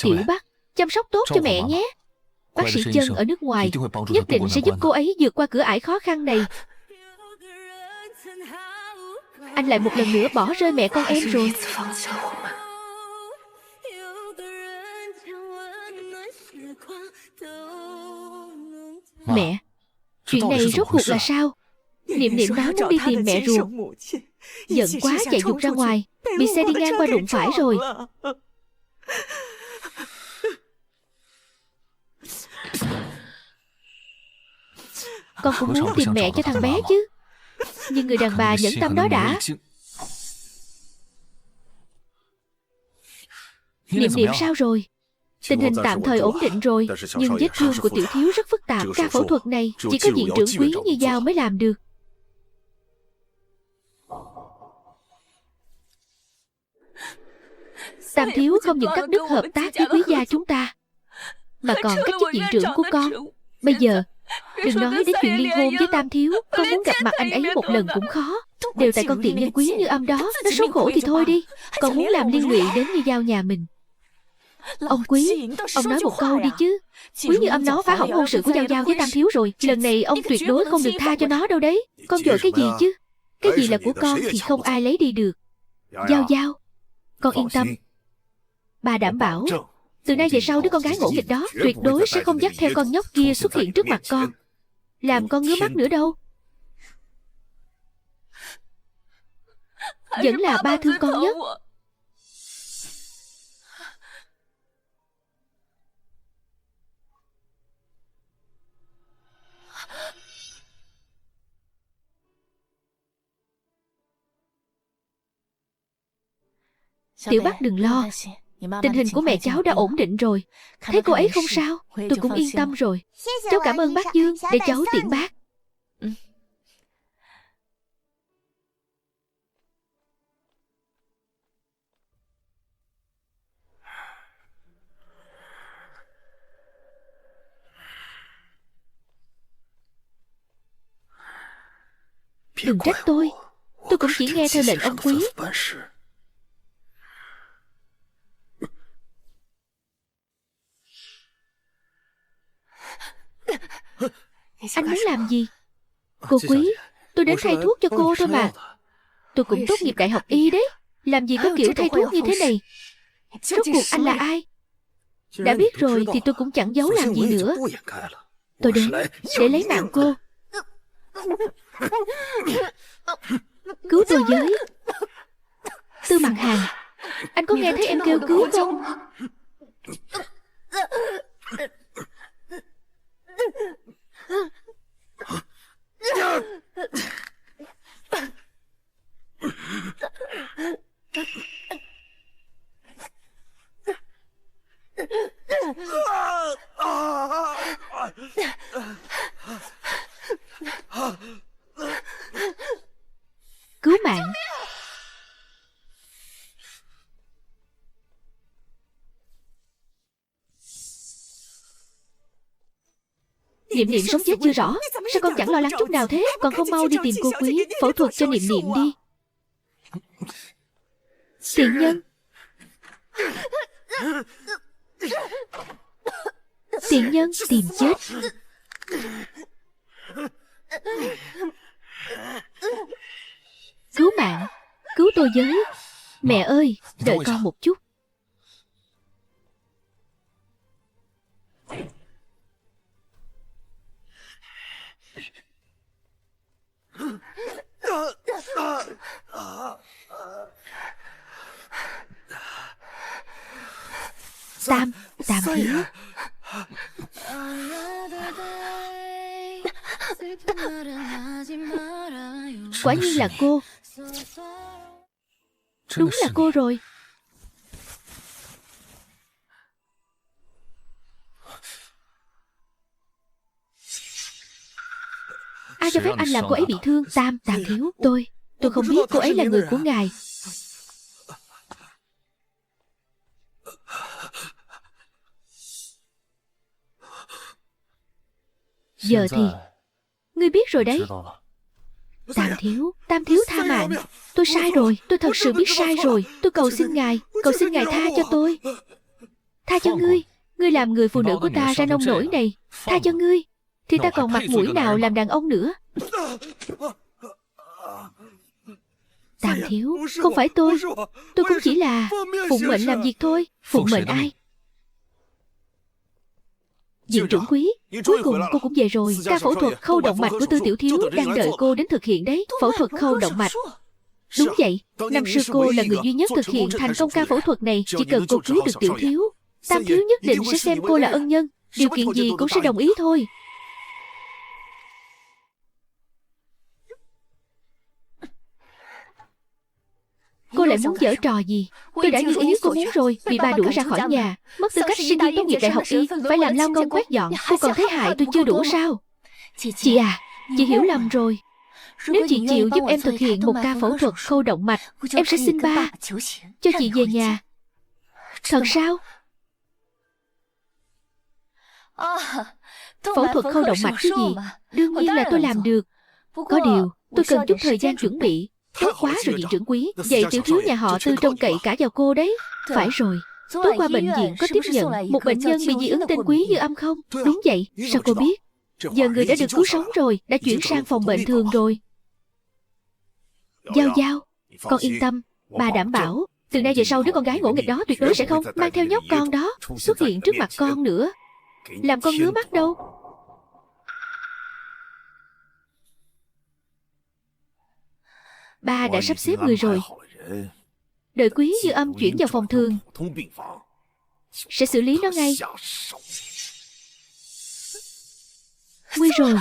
Tiểu Bắc, chăm sóc tốt cho mẹ nhé. Bác sĩ Chân ở nước ngoài nhất định sẽ giúp cô ấy vượt qua cửa ải khó khăn này. Anh lại một lần nữa bỏ rơi mẹ con em rồi. Mẹ, chuyện này rốt cuộc là sao? Niệm Niệm nói muốn đi tìm mẹ ruột, giận quá chạy vụt ra ngoài, bị xe đi ngang qua đụng phải rồi. Con cũng muốn tìm mẹ cho thằng bé chứ, nhưng người đàn bà nhẫn tâm đó đã. Niệm Niệm sao rồi? Tình hình tạm thời ổn định rồi, nhưng vết thương của tiểu thiếu rất phức tạp. Ca phẫu thuật này chỉ có viện trưởng Quý Như Giao mới làm được. Tam thiếu không những cắt đứt hợp tác với Quý gia chúng ta, mà còn cắt chức viện trưởng của con. Bây giờ đừng nói đến chuyện ly hôn với Tam thiếu, con muốn gặp mặt anh ấy một lần cũng khó. Đều tại con tiện nhân Quý Như Âm đó. Nó số khổ thì thôi đi, con muốn làm liên lụy đến Như Giao nhà mình. Ông Quý, ông nói một câu đi chứ. Quý Như Âm nó phá hỏng hôn sự của Giao Giao với Tam thiếu rồi. Lần này ông tuyệt đối không được tha cho nó đâu đấy. Con vội cái gì chứ? Cái gì là của con thì không ai lấy đi được. Giao Giao, con yên tâm. Bà đảm bảo từ nay về sau đứa con gái ngỗ nghịch đó tuyệt đối sẽ không dắt theo con nhóc kia xuất hiện trước mặt con, làm con ngứa mắt nữa đâu. Vẫn là ba thương con nhất. Tiểu Bắc đừng lo, tình hình của mẹ cháu đã ổn định rồi. Thấy cô ấy không sao, tôi cũng yên tâm rồi. Cháu cảm ơn bác Dương, để cháu tiễn bác. Đừng trách tôi cũng chỉ nghe theo lệnh ông Quý. Anh muốn làm gì? Cô Quý, tôi đến thay thuốc cho cô thôi mà. Tôi cũng tốt nghiệp đại học y đấy, làm gì có kiểu thay thuốc như thế này. Rốt cuộc anh là ai? Đã biết rồi thì tôi cũng chẳng giấu làm gì nữa. Tôi đến để lấy mạng cô. Cứu tôi với. Tư Mặt Hàng, anh có nghe thấy em kêu cứu không? Cứu mạng. Niệm Niệm sống chết chưa rõ. Sao con chẳng lo lắng chút nào thế? Còn không mau đi tìm cô Quý phẫu thuật cho Niệm Niệm đi. Tiện nhân. Tiện nhân tìm chết. Cứu mạng. Cứu tôi với. Mẹ ơi, đợi con một chút. Tam Thiếu. Quả nhiên là cô. Đúng là cô rồi. Ai cho phép anh làm cô ấy bị thương? Tam Thiếu, tôi không biết cô ấy là người của ngài. Giờ thì ngươi biết rồi đấy. Tam Thiếu tha mạng. Tôi sai rồi, tôi thật sự biết sai rồi. Tôi cầu xin ngài tha cho tôi. Tha cho ngươi. Ngươi làm người phụ nữ của ta ra nông nổi này. Tha cho ngươi thì ta còn mặt mũi nào làm đàn ông nữa. Tam Thiếu, không phải tôi cũng chỉ là phụng mệnh làm việc thôi. Phụng mệnh ai? Viện trưởng Quý, cuối cùng cô cũng về rồi. Ca phẫu thuật khâu động mạch của Tư tiểu thiếu đang đợi cô đến thực hiện đấy. Phẫu thuật khâu động mạch. Đúng vậy, năm xưa cô là người duy nhất thực hiện thành công ca phẫu thuật này. Chỉ cần cô cưới được tiểu thiếu, Tam Thiếu nhất định sẽ xem cô là ân nhân. Điều kiện gì cũng sẽ đồng ý thôi. Cô lại muốn giở trò gì? Tôi đã như ý cô muốn rồi. Bị ba đuổi ra khỏi nhà, mất tư cách sinh viên tốt nghiệp đại học y, phải làm lao công quét dọn. Cô còn thấy hại tôi chưa đủ sao? Chị à, chị hiểu lầm rồi. Nếu chị chịu giúp em thực hiện một ca phẫu thuật khâu động mạch, em sẽ xin ba cho chị về nhà. Thật sao? Phẫu thuật khâu động mạch chứ gì? Đương nhiên là tôi làm được. Có điều tôi cần chút thời gian chuẩn bị. Tốt quá rồi Viện trưởng Quý. Vậy tiểu thiếu nhà họ Tư trông cậy cả vào cô đấy. Phải rồi. Tối qua bệnh viện có tiếp nhận một bệnh nhân bị dị ứng tên Quý Như Âm không? Đúng vậy. Sao cô biết? Giờ người đã được cứu sống rồi, đã chuyển sang phòng bệnh thường rồi. Giao Giao, con yên tâm. Bà đảm bảo từ nay về sau đứa con gái ngỗ nghịch đó tuyệt đối sẽ không mang theo nhóc con đó xuất hiện trước mặt con nữa, làm con ngứa mắt đâu. Ba đã sắp xếp người rồi. Đợi Quý Như Âm chuyển vào phòng thường, sẽ xử lý nó ngay. Nguy rồi.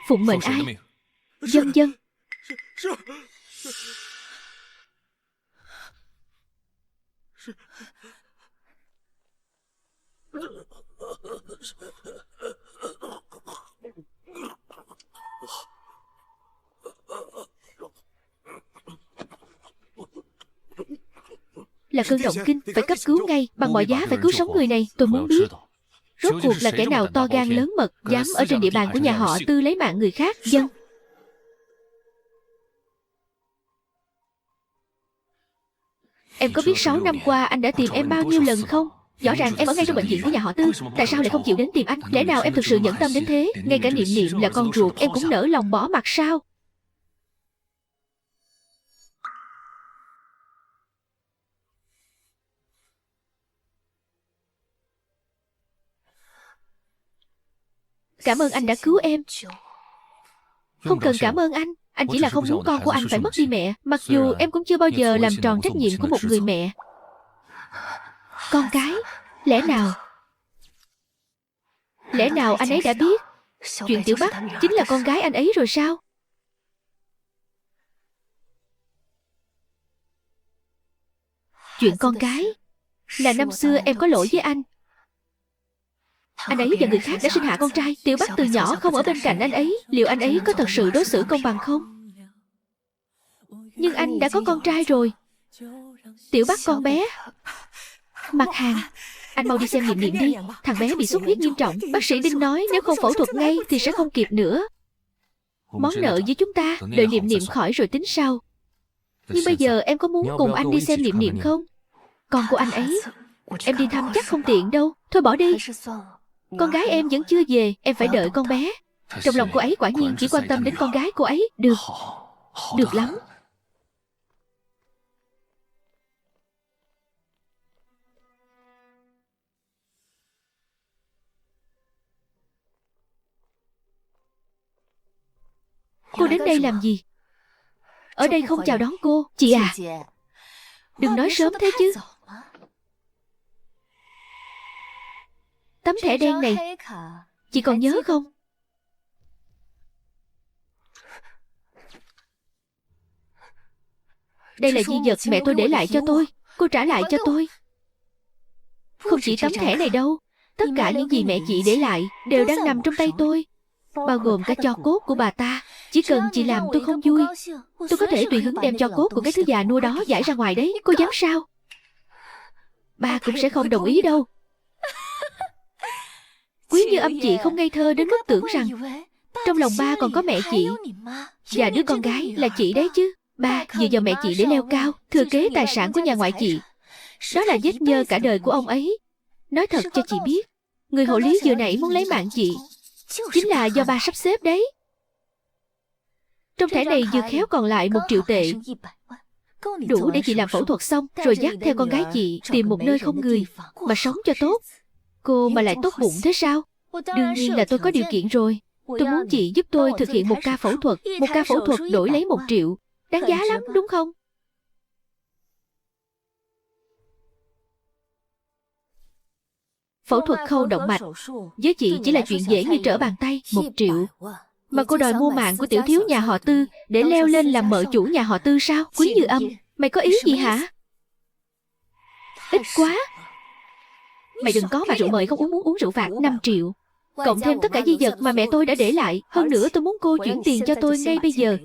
Phụng mệnh ai? Dân. Là cơn động kinh, phải cấp cứu ngay. Bằng mọi giá phải cứu sống người này. Tôi muốn biết rốt cuộc là kẻ nào to gan lớn mật, dám ở trên địa bàn của nhà họ Tư lấy mạng người khác. Dân. Em có biết 6 năm qua anh đã tìm em bao nhiêu lần không? Rõ ràng em ở ngay trong bệnh viện của nhà họ Tư, tại sao lại không chịu đến tìm anh? Lẽ nào em thực sự nhẫn tâm đến thế? Ngay cả Niệm Niệm là con ruột em cũng nỡ lòng bỏ mặt sao? Cảm ơn anh đã cứu em. Không cần cảm ơn anh chỉ là không muốn con của anh phải mất đi mẹ. Mặc dù em cũng chưa bao giờ làm tròn trách nhiệm của một người mẹ. Con cái, lẽ nào anh ấy đã biết chuyện Tiểu Bắc chính là con gái anh ấy rồi sao? Chuyện con cái là năm xưa em có lỗi với anh. Anh ấy và người khác đã sinh hạ con trai. Tiểu Bắc từ nhỏ không ở bên cạnh anh ấy. Liệu anh ấy có thật sự đối xử công bằng không? Nhưng anh đã có con trai rồi. Tiểu Bắc con bé. Mặt Hàng, anh mau đi xem Niệm Niệm đi. Thằng bé bị xuất huyết nghiêm trọng. Bác sĩ Đinh nói nếu không phẫu thuật ngay thì sẽ không kịp nữa. Món nợ với chúng ta, đợi Niệm Niệm khỏi rồi tính sau. Nhưng bây giờ em có muốn cùng anh đi xem Niệm Niệm không? Con của anh ấy em đi thăm chắc không tiện đâu. Thôi bỏ đi. Con gái em vẫn chưa về, em phải đợi con bé. Trong lòng cô ấy quả nhiên chỉ quan tâm đến con gái cô ấy. Được, được lắm. Cô đến đây làm gì? Ở đây không chào đón cô. Chị à, đừng nói sớm thế chứ. Tấm thẻ đen này chị còn nhớ không? Đây là di vật mẹ tôi để lại cho tôi. Cô trả lại cho tôi. Không chỉ tấm thẻ này đâu, tất cả những gì mẹ chị để lại đều đang nằm trong tay tôi, bao gồm cả tro cốt của bà ta. Chỉ cần chị làm tôi không vui, tôi có thể tùy hứng đem tro cốt của cái thứ già nua đó giải ra ngoài đấy. Cô dám sao? Ba cũng sẽ không đồng ý đâu. Quý Như Âm chị không ngây thơ đến mức tưởng rằng trong lòng ba còn có mẹ chị và đứa con gái là chị đấy chứ. Ba dựa vào mẹ chị để leo cao, thừa kế tài sản của nhà ngoại chị. Đó là vết nhơ cả đời của ông ấy. Nói thật cho chị biết, người hộ lý vừa nãy muốn lấy mạng chị chính là do ba sắp xếp đấy. Trong thẻ này vừa khéo còn lại 1 triệu tệ, đủ để chị làm phẫu thuật xong rồi dắt theo con gái chị tìm một nơi không người mà sống cho tốt. Cô mà lại tốt bụng thế sao? Đương nhiên là tôi có điều kiện rồi. Tôi muốn chị giúp tôi thực hiện 1 ca phẫu thuật. 1 ca phẫu thuật đổi lấy 1 triệu. Đáng giá lắm đúng không? Phẫu thuật khâu động mạch với chị chỉ là chuyện dễ như trở bàn tay. 1 triệu. Mà cô đòi mua mạng của tiểu thiếu nhà họ Tư để leo lên làm mợ chủ nhà họ Tư sao? Quý Như Âm, mày có ý gì hả? Ít quá. Mày đừng có mà rượu mời không uống, muốn uống rượu phạt. 5 triệu. Cộng thêm tất cả di vật mà mẹ tôi đã để lại. Hơn nữa tôi muốn cô chuyển tiền cho tôi ngay bây giờ.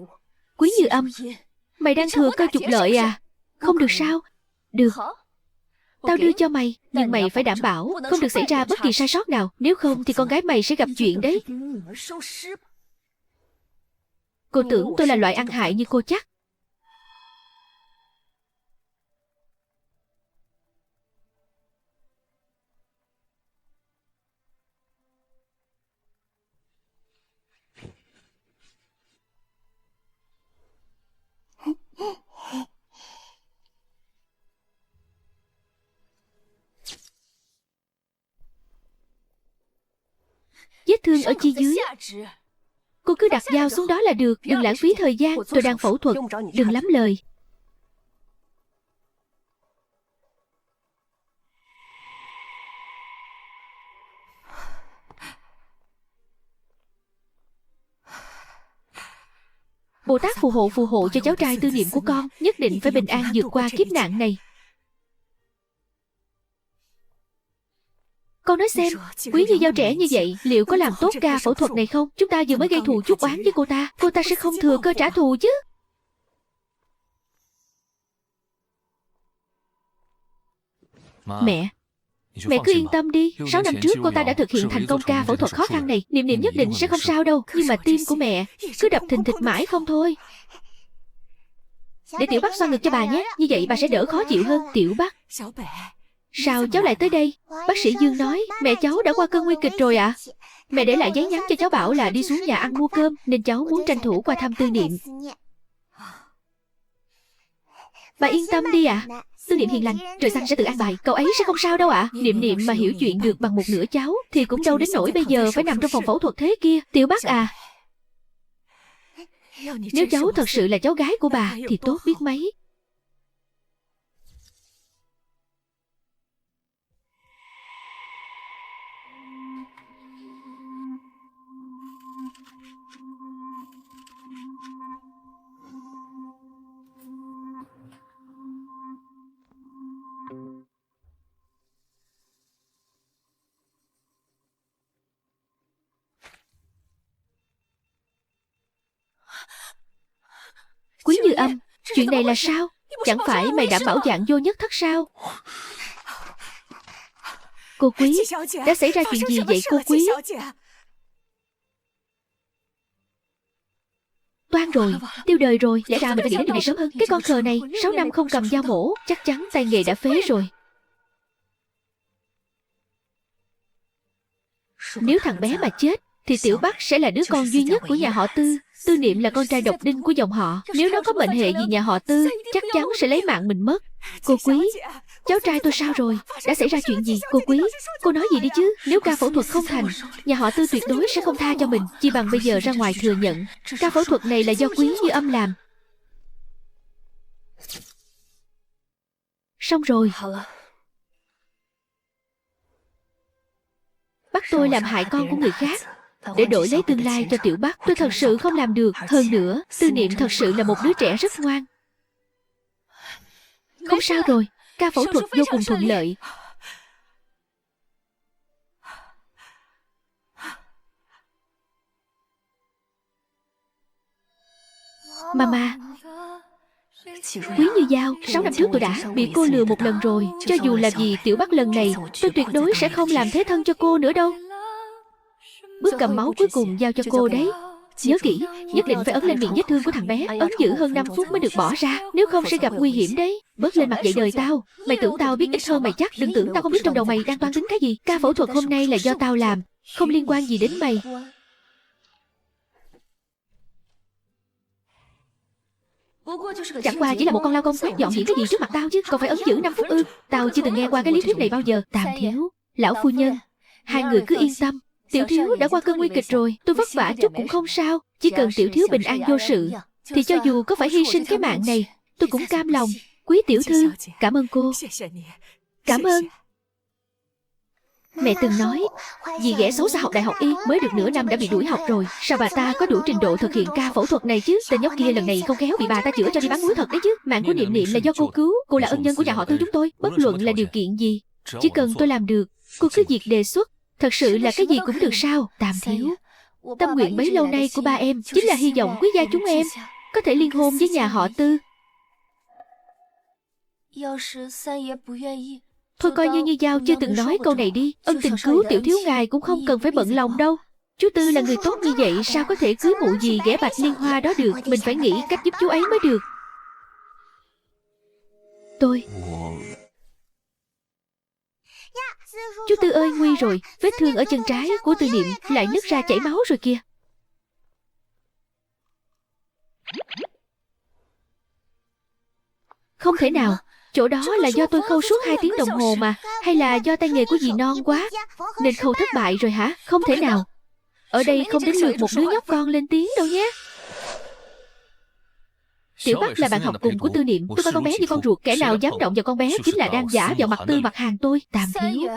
Quý Như Âm, mày đang thừa cơ trục lợi à? Không được sao? Được. Tao đưa cho mày, nhưng mày phải đảm bảo không được xảy ra bất kỳ sai sót nào. Nếu không thì con gái mày sẽ gặp chuyện đấy. Cô tưởng tôi là loại ăn hại như cô chắc. Vết thương ở chi dưới. Cô cứ đặt dao xuống đó là được. Đừng lãng phí thời gian. Tôi đang phẫu thuật. Đừng lắm lời. Bồ Tát phù hộ cho cháu trai Tư Niệm của con. Nhất định phải bình an vượt qua kiếp nạn này. Con nói xem, Quý Như Giao trẻ như vậy liệu có làm tốt ca phẫu thuật này không? Chúng ta vừa mới gây thù chuốc oán với cô ta sẽ không thừa cơ trả thù chứ. Mẹ cứ yên tâm đi. 6 năm trước cô ta đã thực hiện thành công ca phẫu thuật khó khăn này. Niệm Niệm nhất định sẽ không sao đâu. Nhưng mà tim của mẹ cứ đập thình thịch mãi không thôi. Để Tiểu Bắc xoa ngực cho bà nhé. Như vậy bà sẽ đỡ khó chịu hơn. Tiểu Bắc, sao cháu lại tới đây? Bác sĩ Dương nói mẹ cháu đã qua cơn nguy kịch rồi ạ. Mẹ để lại giấy nhắn cho cháu bảo là đi xuống nhà ăn mua cơm, nên cháu muốn tranh thủ qua thăm Tư Niệm. Bà yên tâm đi ạ. Tư Niệm hiền lành, trời xanh sẽ tự an bài, cậu ấy sẽ không sao đâu ạ. Niệm Niệm mà hiểu chuyện được bằng một nửa cháu thì cũng đâu đến nỗi bây giờ phải nằm trong phòng phẫu thuật thế kia. Tiểu Bắc à, nếu cháu thật sự là cháu gái của bà thì tốt biết mấy. Quý Như Âm, chuyện này là sao? Chẳng phải mày đảm bảo dạng vô nhất thất sao? Cô Quý, đã xảy ra chuyện gì vậy cô Quý? Toan rồi, tiêu đời rồi. Lẽ ra mình phải nghĩ đến điều này sớm hơn. Cái con khờ này 6 năm không cầm dao mổ, chắc chắn tay nghề đã phế rồi. Nếu thằng bé mà chết thì Tiểu Bắc sẽ là đứa con duy nhất của nhà họ Tư. Tư Niệm là con trai độc đinh của dòng họ. Nếu nó có mệnh hệ gì nhà họ Tư, chắc chắn sẽ lấy mạng mình mất. Cô Quý, cháu trai tôi sao rồi? Đã xảy ra chuyện gì? Cô Quý, cô nói gì đi chứ? Nếu ca phẫu thuật không thành, nhà họ Tư tuyệt đối sẽ không tha cho mình. Chỉ bằng bây giờ ra ngoài thừa nhận ca phẫu thuật này là do Quý Như Âm làm. Xong rồi. Bắt tôi làm hại con của người khác để đổi lấy tương lai cho Tiểu Bắc, tôi thật sự không làm được. Hơn nữa, Tư Niệm thật sự là một đứa trẻ rất ngoan. Không sao rồi, ca phẫu thuật vô cùng thuận lợi. Mama, Quý Như Giao, 6 năm trước tôi đã bị cô lừa một lần rồi. Cho dù là vì Tiểu Bắc lần này, tôi tuyệt đối sẽ không làm thế thân cho cô nữa đâu. Bước cầm máu cuối cùng giao cho cô đấy. Nhớ kỹ, nhất định phải ấn lên miệng vết thương của thằng bé. Ấn giữ hơn 5 phút mới được bỏ ra, nếu không sẽ gặp nguy hiểm đấy. Bớt lên mặt dạy đời tao. Mày tưởng tao biết ít hơn mày chắc. Đừng tưởng tao không biết trong đầu mày đang toan tính cái gì. Ca phẫu thuật hôm nay là do tao làm, không liên quan gì đến mày. Chẳng qua chỉ là một con lao công quét dọn những cái gì trước mặt tao chứ. Còn phải ấn giữ 5 phút ư? Tao chưa từng nghe qua cái lý thuyết này bao giờ. Tạm Thiếu, lão phu nhân, hai người cứ yên tâm. Tiểu Thiếu đã qua cơn nguy kịch rồi. Tôi vất vả chút cũng không sao. Chỉ cần Tiểu Thiếu bình an vô sự thì cho dù có phải hy sinh cái mạng này tôi cũng cam lòng. Quý tiểu thư, cảm ơn cô. Cảm ơn. Mẹ từng nói vì ghẻ xấu xa học đại học y mới được nửa năm đã bị đuổi học rồi. Sao bà ta có đủ trình độ thực hiện ca phẫu thuật này chứ? Tên nhóc kia lần này không khéo bị bà ta chữa cho đi bán muối thật đấy chứ. Mạng của Niệm Niệm là do cô cứu. Cô là ân nhân của nhà họ Tư chúng tôi. Bất luận là điều kiện gì, chỉ cần tôi làm được, cô cứ việc đề xuất. Thật sự là cái gì cũng được sao? Tạm Thiếu, tâm nguyện bấy lâu nay của ba em chính là hy vọng quý gia chúng em có thể liên hôn với nhà họ Tư. Thôi coi như Như Giao chưa từng nói câu này đi. Ân tình cứu Tiểu Thiếu ngài cũng không cần phải bận lòng đâu. Chú Tư là người tốt như vậy, sao có thể cưới mụ gì ghẻ bạch liên hoa đó được. Mình phải nghĩ cách giúp chú ấy mới được. Tôi... Chú Tư ơi, nguy rồi. Vết thương ở chân trái của Tư Niệm lại nứt ra chảy máu rồi kìa. Không thể nào. Chỗ đó là do tôi khâu suốt 2 tiếng đồng hồ mà. Hay là do tay nghề của dì non quá nên khâu thất bại rồi hả? Không thể nào. Ở đây không đến lượt một đứa nhóc con lên tiếng đâu nhé. Tiểu Bắc là bạn học cùng của Tư Niệm. Tôi coi con bé như con ruột. Kẻ nào dám động vào con bé chính là đang giả vào mặt Tư mặt hàng tôi. Tạm Thiếu,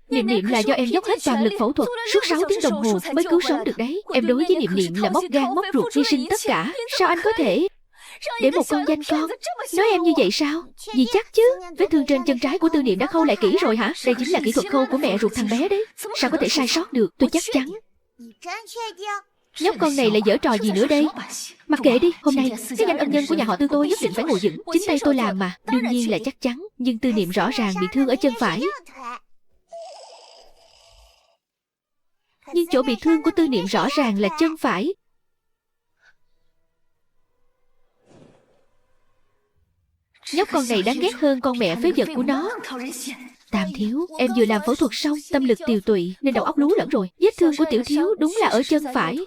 Niệm Niệm là do em dốc hết toàn lực phẫu thuật suốt 6 tiếng đồng hồ mới cứu sống được đấy. Em đối với Niệm Niệm là móc gan móc ruột hy sinh tất cả. Sao anh có thể để một con danh con nói em như vậy sao? Dì chắc chứ. Vết thương trên chân trái của Tư Niệm đã khâu lại kỹ rồi hả? Đây chính là kỹ thuật khâu của mẹ ruột thằng bé đấy. Sao có thể sai sót được? Tôi chắc chắn. Nhóc con này lại giở trò gì nữa đây? Mặc kệ đi, hôm nay cái danh ân nhân của nhà họ Tư tôi nhất định phải ngồi vững. Chính tay tôi làm mà. Đương nhiên là chắc chắn. Nhưng Tư Niệm rõ ràng bị thương ở chân phải. Nhưng chỗ bị thương của Tư Niệm rõ ràng là chân phải. Nhóc con này đáng ghét hơn con mẹ phế vật của nó. Tạm Thiếu, em vừa làm phẫu thuật xong, tâm lực tiều tụy nên đầu óc lú lẫn rồi. Vết thương của Tiểu Thiếu đúng là ở chân phải.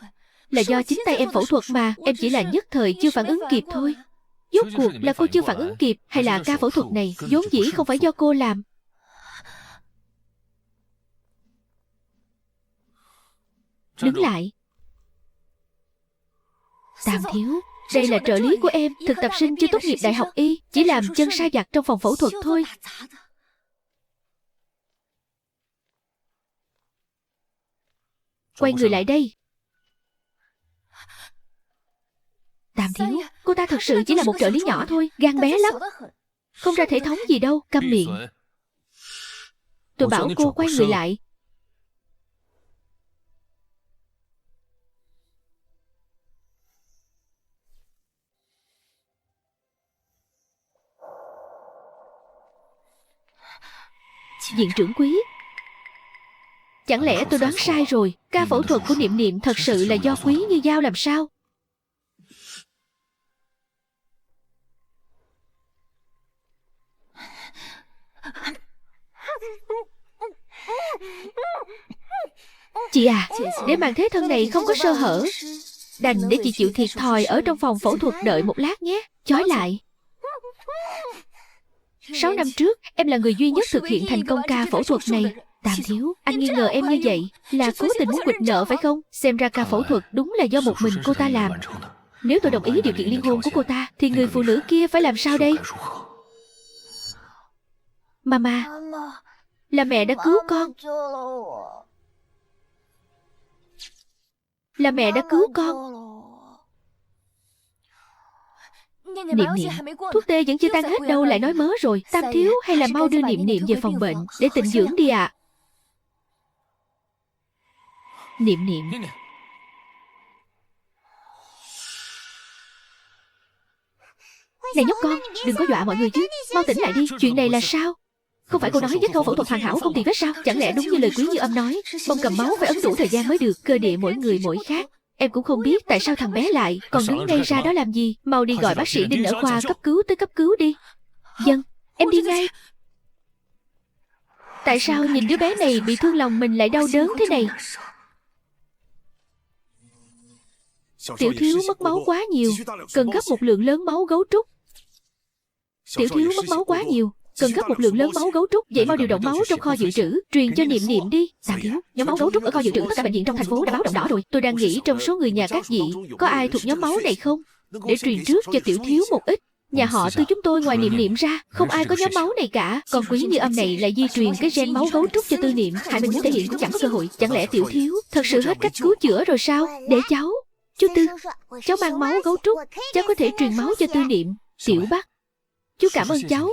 Là do chính tay em phẫu thuật mà. Em chỉ là nhất thời chưa phản ứng kịp thôi. Rốt cuộc là cô chưa phản ứng kịp, hay là ca phẫu thuật này vốn dĩ không phải do cô làm? Đứng lại. Tam thiếu, đây là trợ lý của em, thực tập sinh chưa tốt nghiệp đại học y, chỉ làm chân sai vặt trong phòng phẫu thuật thôi. Quay người lại đây. Tam thiếu, cô ta thật sự chỉ là một trợ lý nhỏ thôi, gan bé lắm, không ra thể thống gì đâu, câm miệng. Tôi bảo cô quay người lại. Viện trưởng quý, chẳng lẽ tôi đoán sai rồi? Ca phẫu thuật của Niệm Niệm thật sự là do Quý Như Giao làm sao? Chị à, để màn thế thân này không có sơ hở, đành để chị chịu thiệt thòi ở trong phòng phẫu thuật đợi một lát nhé. Chói lại. 6 năm trước, em là người duy nhất thực hiện thành công ca phẫu thuật này. Tam thiếu, anh nghi ngờ em như vậy là cố tình muốn quỵt nợ phải không? Xem ra ca phẫu thuật đúng là do một mình cô ta làm. Nếu tôi đồng ý điều kiện ly hôn của cô ta, thì người phụ nữ kia phải làm sao đây? Mama, là mẹ đã cứu con. Là mẹ đã cứu con. Niệm Niệm, thuốc tê vẫn chưa tan hết đâu, lại nói mớ rồi. Tam thiếu, hay là mau đưa Niệm Niệm về phòng bệnh để tịnh dưỡng đi ạ. Niệm Niệm, này nhóc con, đừng có dọa mọi người chứ. Mau tỉnh lại đi, chuyện này là sao? Không phải cô nói vết khâu phẫu thuật hoàn hảo không thì vết sao? Chẳng lẽ đúng như lời Quý Như Âm nói, bông cầm máu phải ấn đủ thời gian mới được, cơ địa mỗi người mỗi khác. Em cũng không biết tại sao thằng bé lại còn đứng ngay ra đó làm gì. Mau đi gọi bác sĩ Đinh ở khoa cấp cứu tới cấp cứu đi. Vâng, em đi ngay. Tại sao nhìn đứa bé này bị thương lòng mình lại đau đớn thế này? Tiểu thiếu mất máu quá nhiều, cần gấp một lượng lớn máu gấu trúc. Tiểu thiếu mất máu quá nhiều, cần gấp một lượng lớn máu gấu trúc. Vậy mau điều động máu trong kho dự trữ, truyền cho Niệm Niệm đi. Tam thiếu, nhóm máu gấu trúc ở kho dự trữ tất cả bệnh viện trong thành phố đã báo động đỏ rồi. Tôi đang nghĩ trong số người nhà các vị có ai thuộc nhóm máu này không, để truyền trước cho tiểu thiếu một ít. Nhà họ Tư chúng tôi ngoài Niệm Niệm ra không ai có nhóm máu này cả. Còn Quý Như Âm này lại di truyền cái gen máu gấu trúc cho Tư Niệm. Hai bên muốn thể hiện cũng chẳng có cơ hội. Chẳng lẽ tiểu thiếu thật sự hết cách cứu chữa rồi sao? Để cháu, chú Tư, cháu mang máu gấu trúc, cháu có thể truyền máu cho Tư Niệm. Tiểu Bắc, chú cảm ơn cháu.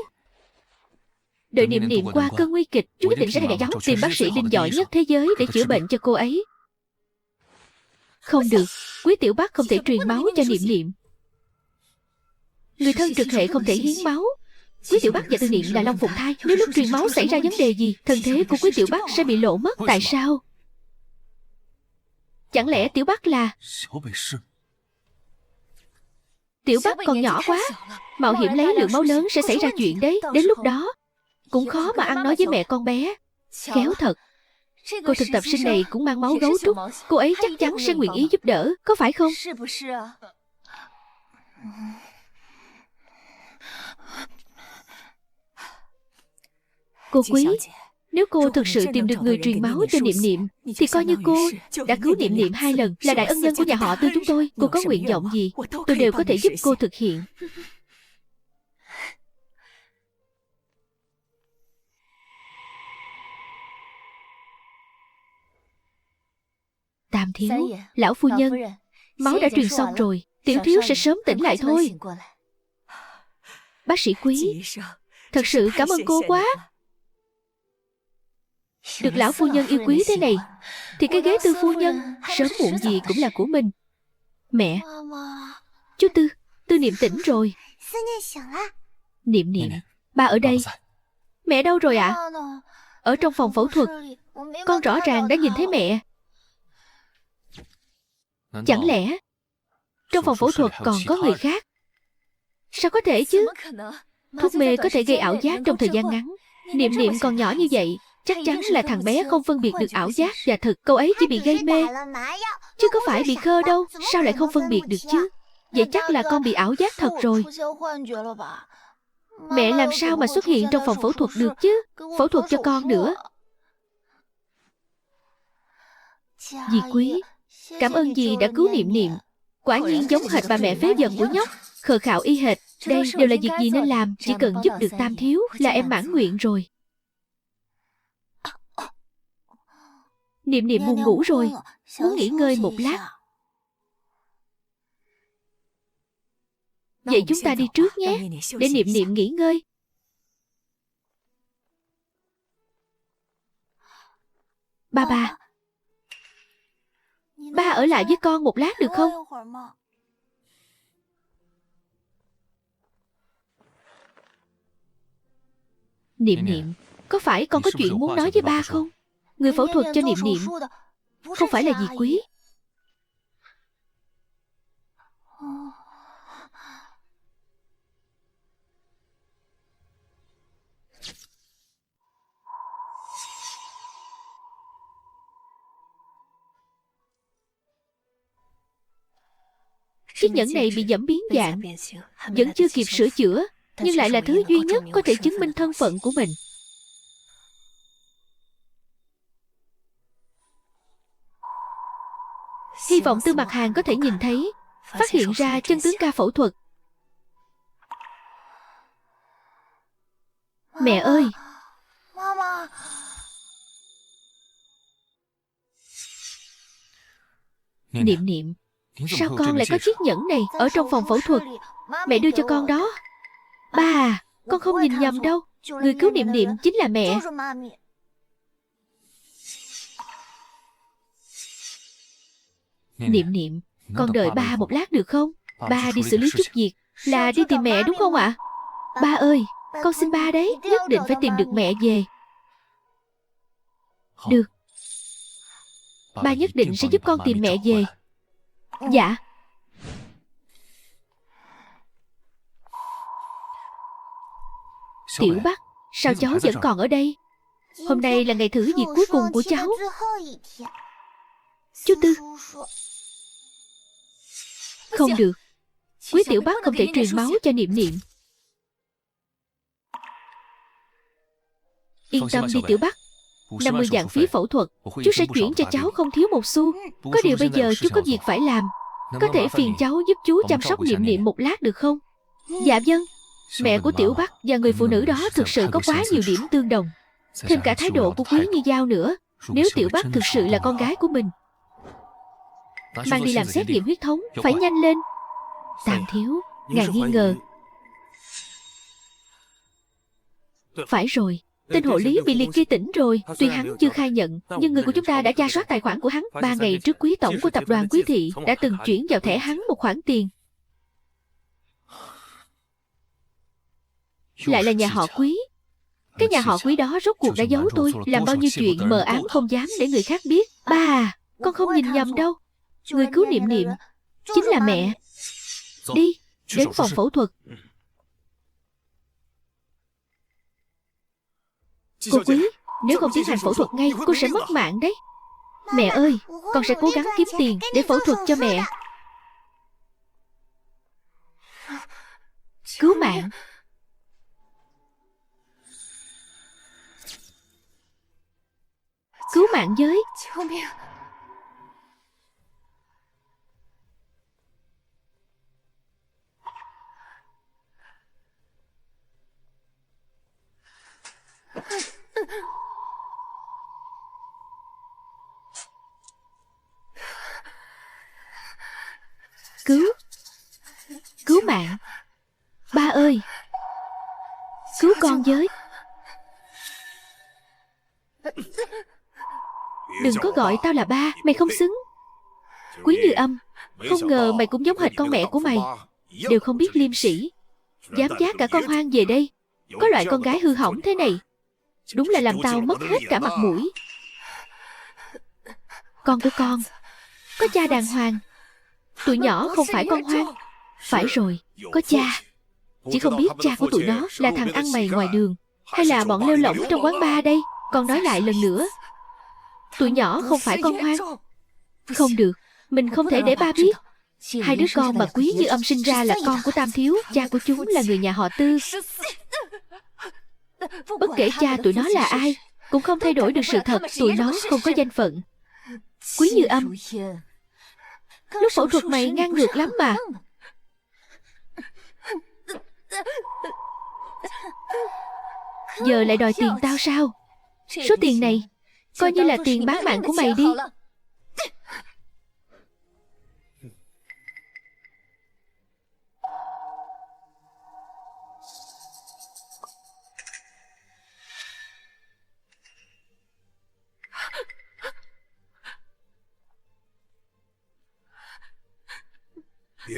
Đợi Niệm Niệm qua cơn nguy kịch, chú nhất định sẽ để cháu tìm bác sĩ Đinh giỏi nhất thế giới để chữa bệnh cho cô ấy. Không được, Quý Tiểu Bắc không thể truyền máu cho Niệm Niệm. Người thân trực hệ không thể hiến máu. Quý Tiểu Bắc và Tư Niệm là long phụng thai, nếu lúc truyền máu xảy ra vấn đề gì, thân thế của Quý Tiểu Bắc sẽ bị lộ mất. Tại sao? Chẳng lẽ Tiểu Bắc là... Tiểu Bắc còn nhỏ quá, mạo hiểm lấy lượng máu lớn sẽ xảy ra chuyện đấy. Đến lúc đó cũng khó mà ăn nói với mẹ con bé. Khéo thật. Cô thực tập sinh này cũng mang máu gấu trúc, cô ấy chắc chắn sẽ nguyện ý giúp đỡ, có phải không? Cô Quý, nếu cô thực sự tìm được người truyền máu cho Niệm Niệm, thì coi như cô đã cứu Niệm Niệm 2 lần, là đại ân nhân của nhà họ Tư chúng tôi. Cô có nguyện vọng gì, tôi đều có thể giúp cô thực hiện. Tam thiếu, lão phu nhân, máu đã truyền xong rồi, tiểu thiếu sẽ sớm tỉnh lại thôi. Bác sĩ Quý, thật sự cảm ơn cô quá. Được lão phu nhân yêu quý thế này, thì cái ghế Tư phu nhân sớm muộn gì cũng là của mình. Mẹ, chú Tư, Tư Niệm tỉnh rồi. Niệm Niệm, ba ở đây. Mẹ đâu rồi ạ? Ở trong phòng phẫu thuật, con rõ ràng đã nhìn thấy mẹ. Chẳng lẽ trong phòng phẫu thuật còn có người khác? Sao có thể chứ? Thuốc mê có thể gây ảo giác trong thời gian ngắn. Niệm Niệm còn nhỏ như vậy, chắc chắn là thằng bé không phân biệt được ảo giác và thực. Cậu ấy chỉ bị gây mê, chứ có phải bị khơ đâu. Sao lại không phân biệt được chứ? Vậy chắc là con bị ảo giác thật rồi. Mẹ làm sao mà xuất hiện trong phòng phẫu thuật được chứ? Phẫu thuật cho con nữa. Dì Quý, cảm ơn dì đã cứu Niệm Niệm. Quả nhiên giống hệt bà mẹ phế dần của nhóc, khờ khạo y hệt. Đây đều là việc dì nên làm. Chỉ cần giúp được Tam thiếu là em mãn nguyện rồi. Niệm Niệm buồn ngủ rồi, muốn nghỉ ngơi một lát. Vậy chúng ta đi trước nhé, để Niệm Niệm nghỉ ngơi. Ba ở lại với con một lát được không? Niệm Niệm, có phải con có chuyện muốn nói với ba không? Người phẫu thuật cho Niệm Niệm không phải là dì Quý. Chiếc nhẫn này bị dẫm biến dạng, vẫn chưa kịp sửa chữa, nhưng lại là thứ duy nhất có thể chứng minh thân phận của mình. Hy vọng Tư Mặc Hàn có thể nhìn thấy, phát hiện ra chân tướng ca phẫu thuật. Mẹ ơi! Niệm Niệm, sao con lại có chiếc nhẫn này ở trong phòng phẫu thuật? Mẹ đưa cho con đó. Ba à, con không nhìn nhầm đâu. Người cứu Niệm Niệm chính là mẹ. Niệm Niệm, con đợi ba một lát được không? Ba đi xử lý chút việc. Là đi tìm mẹ đúng không ạ? Ba ơi, con xin ba đấy, nhất định phải tìm được mẹ về. Được. Ba nhất định sẽ giúp con tìm mẹ về. Dạ. Tiểu Bắc, sao cháu vẫn còn ở đây? Hôm nay là ngày thử việc cuối cùng của cháu. Chú Tư. Không được, Quý Tiểu Bắc không thể truyền máu cho Niệm Niệm. Yên tâm đi Tiểu Bắc, 50 vạn phí phẫu thuật chú sẽ chuyển cho cháu không thiếu một xu. Có điều bây giờ chú có việc phải làm. Có thể phiền cháu giúp chú chăm sóc Niệm Niệm một lát được không? Dạ vâng. Mẹ của Tiểu Bắc và người phụ nữ đó thực sự có quá nhiều điểm tương đồng. Thêm cả thái độ của Quý Như Giao nữa. Nếu Tiểu Bắc thực sự là con gái của mình, mang đi làm xét nghiệm huyết thống, phải nhanh lên. Tam thiếu, ngài nghi ngờ. Phải rồi, tên hộ lý bị liệt kia tỉnh rồi. Tuy hắn chưa khai nhận, nhưng người của chúng ta đã tra soát tài khoản của hắn. 3 ngày trước quý tổng của tập đoàn Quý Thị đã từng chuyển vào thẻ hắn một khoản tiền. Lại là nhà họ Quý. Cái nhà họ Quý đó rốt cuộc đã giấu tôi làm bao nhiêu chuyện mờ ám không dám để người khác biết. Ba à, con không nhìn nhầm đâu. Người cứu Niệm Niệm chính là mẹ. Đi, đến phòng phẫu thuật. Cô Quý, nếu không tiến hành phẫu thuật ngay, cô sẽ mất mạng đấy. Mẹ ơi, con sẽ cố gắng kiếm tiền để phẫu thuật cho mẹ. Cứu mạng. Cứu mạng với. Cứu mạng. Ba ơi, cứu con với. Đừng có gọi tao là ba, mày không xứng. Quý Như Âm, không ngờ mày cũng giống hệt con mẹ của mày. Đều không biết liêm sỉ, dám dắt cả con hoang về đây. Có loại con gái hư hỏng thế này, đúng là làm tao mất hết cả mặt mũi. Con của con có cha đàng hoàng, tụi nhỏ không phải con hoang. Phải rồi, có cha. Chỉ không biết cha của tụi nó là thằng ăn mày ngoài đường, hay là bọn lêu lỏng trong quán bar đây. Con nói lại lần nữa, tụi nhỏ không phải con hoang. Không được, mình không thể để ba biết. Hai đứa con mà Quý Như Âm sinh ra là con của Tam Thiếu. Cha của chúng là người nhà họ Tư. Bất kể cha tụi nó là ai, cũng không thay đổi được sự thật tụi nó không có danh phận. Quý Như Âm, lúc phẫu thuật mày ngang ngược lắm mà. Giờ lại đòi tiền tao sao? Số tiền này coi như là tiền bán mạng của mày đi.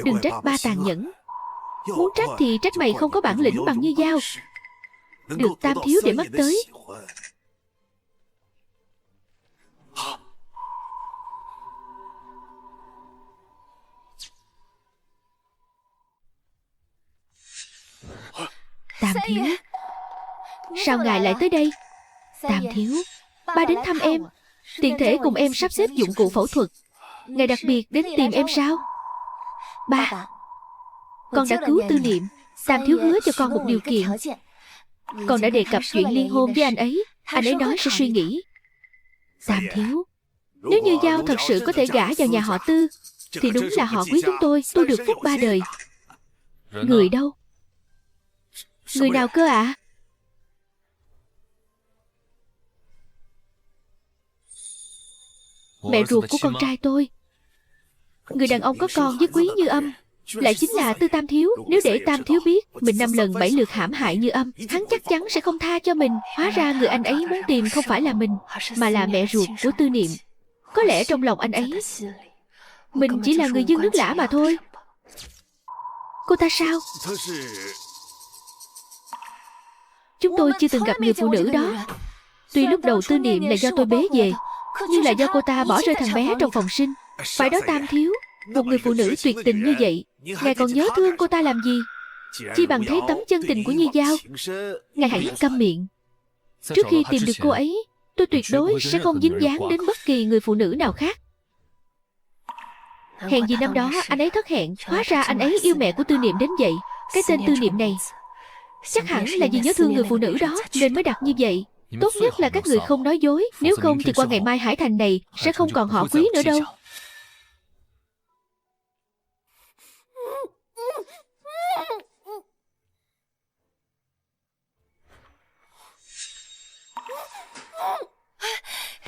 Đừng trách ba tàn nhẫn. Muốn trách thì trách mày không có bản lĩnh bằng Như Giao, được Tam Thiếu để mắt tới. Tam Thiếu, sao ngài lại tới đây? Tam Thiếu, ba đến thăm em, tiện thể cùng em sắp xếp dụng cụ phẫu thuật. Ngài đặc biệt đến tìm em sao? Ba, con đã cứu Tư Niệm. Tam Thiếu hứa cho con một điều kiện. Con đã đề cập chuyện liên hôn với anh ấy. Anh ấy nói sẽ suy nghĩ. Tam Thiếu, nếu Như Giao thật sự có thể gả vào nhà họ Tư, thì đúng là họ Quý chúng tôi tu được phúc 3 đời. Người đâu? Người nào cơ ạ? Mẹ ruột của con trai tôi. Người đàn ông có con với Quý Như Âm lại chính là Tư Tam Thiếu. Nếu để Tam Thiếu biết mình 5 lần 7 lượt hãm hại Như Âm, hắn chắc chắn sẽ không tha cho mình. Hóa ra người anh ấy muốn tìm không phải là mình, mà là mẹ ruột của Tư Niệm. Có lẽ trong lòng anh ấy, mình chỉ là người dưng nước lã mà thôi. Cô ta sao? Chúng tôi chưa từng gặp người phụ nữ đó. Tuy lúc đầu Tư Niệm là do tôi bế về, nhưng là do cô ta bỏ rơi thằng bé trong phòng sinh. Phải đó Tam Thiếu, một người phụ nữ tuyệt tình như vậy, ngài còn nhớ thương cô ta làm gì? Chi bằng thấy tấm chân tình của Như Giao. Ngài hãy câm miệng. Trước khi tìm được cô ấy, tôi tuyệt đối sẽ không dính dáng đến bất kỳ người phụ nữ nào khác. Hèn gì năm đó anh ấy thất hẹn, hóa ra anh ấy yêu mẹ của Tư Niệm đến vậy. Cái tên Tư Niệm này chắc hẳn là vì nhớ thương người phụ nữ đó nên mới đặt như vậy. Tốt nhất là các người không nói dối, nếu không thì qua ngày mai Hải Thành này sẽ không còn họ Quý nữa đâu.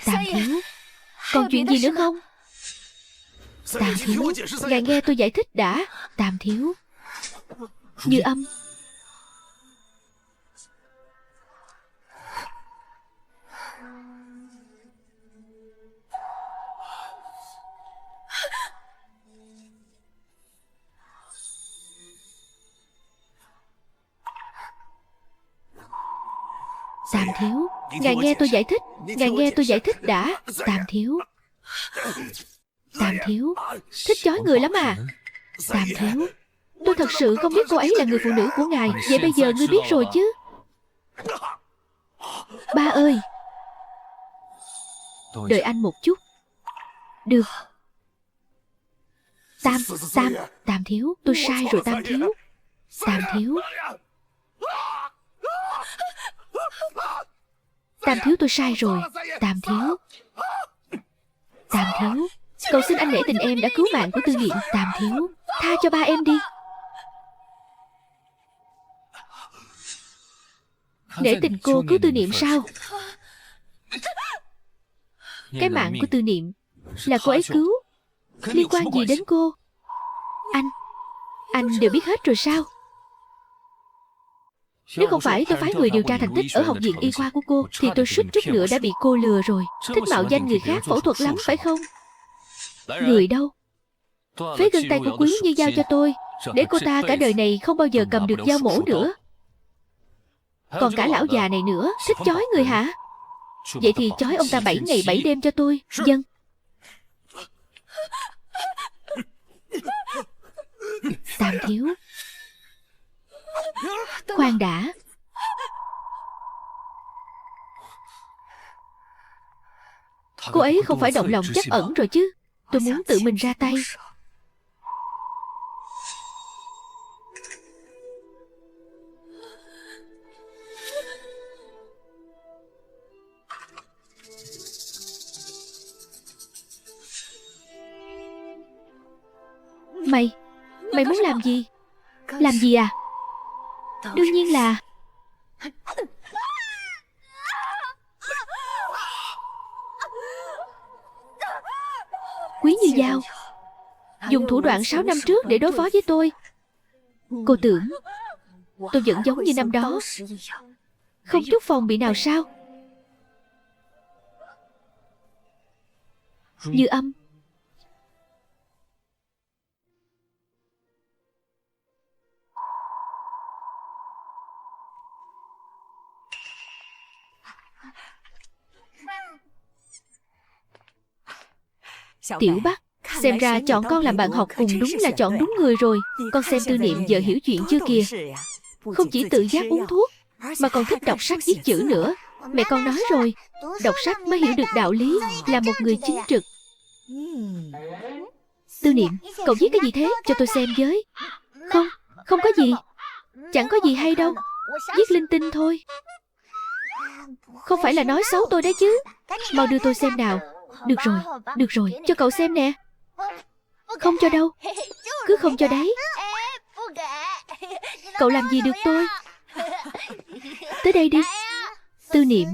Tam Thiếu, còn chuyện gì nữa không? Tam Thiếu, ngài nghe tôi giải thích đã. Tam Thiếu, Như Âm, Tam Thiếu, ngài nghe tôi giải thích. Ngài nghe tôi giải thích đã. Tam Thiếu, Tam Thiếu, thích chói người lắm à. Tam Thiếu, tôi thật sự không biết cô ấy là người phụ nữ của ngài. Vậy bây giờ ngươi biết rồi chứ? Ba ơi, đợi anh một chút. Được. Tam Thiếu, tôi sai rồi Tam Thiếu. Tam Thiếu, Tam Thiếu, tôi sai rồi. Tam Thiếu, Tam Thiếu, cầu xin anh nể tình em đã cứu mạng của Tư Niệm. Tam Thiếu, tha cho ba em đi. Nể tình cô cứu Tư Niệm sao? Cái mạng của Tư Niệm là cô ấy cứu, liên quan gì đến cô? Anh đều biết hết rồi sao? Nếu không phải tôi phái người điều tra thành tích ở học viện y khoa của cô, thì tôi suýt chút nữa đã bị cô lừa rồi. Thích mạo danh người khác phẫu thuật lắm phải không? Người đâu? Phế gân tay của Quý Như Giao cho tôi, để cô ta cả đời này không bao giờ cầm được dao mổ nữa. Còn cả lão già này nữa, thích chói người hả? Vậy thì chói ông ta 7 ngày 7 đêm cho tôi. Vâng. Tam Thiếu, khoan đã. Cô ấy không phải động lòng trắc ẩn rồi chứ? Tôi muốn tự mình ra tay. Mày muốn làm gì? Làm gì à? Đương nhiên là Quý Như Dao dùng thủ đoạn 6 năm trước để đối phó với tôi. Cô tưởng tôi vẫn giống như năm đó, không chút phòng bị nào sao? Như Âm, Tiểu Bắc, xem ra chọn con làm bạn học cùng đúng là chọn đúng người rồi. Con xem Tư Niệm giờ hiểu chuyện chưa kìa. Không chỉ tự giác uống thuốc mà còn thích đọc sách viết chữ nữa. Mẹ con nói rồi, đọc sách mới hiểu được đạo lý, là một người chính trực. Tư Niệm, cậu viết cái gì thế? Cho tôi xem với. Không có gì. Chẳng có gì hay đâu. Viết linh tinh thôi. Không phải là nói xấu tôi đấy chứ. Mau đưa tôi xem nào. Được rồi, cho cậu xem nè. Không cho đâu. Cứ không cho đấy. Cậu làm gì được tôi. Tới đây đi. Tư Niệm,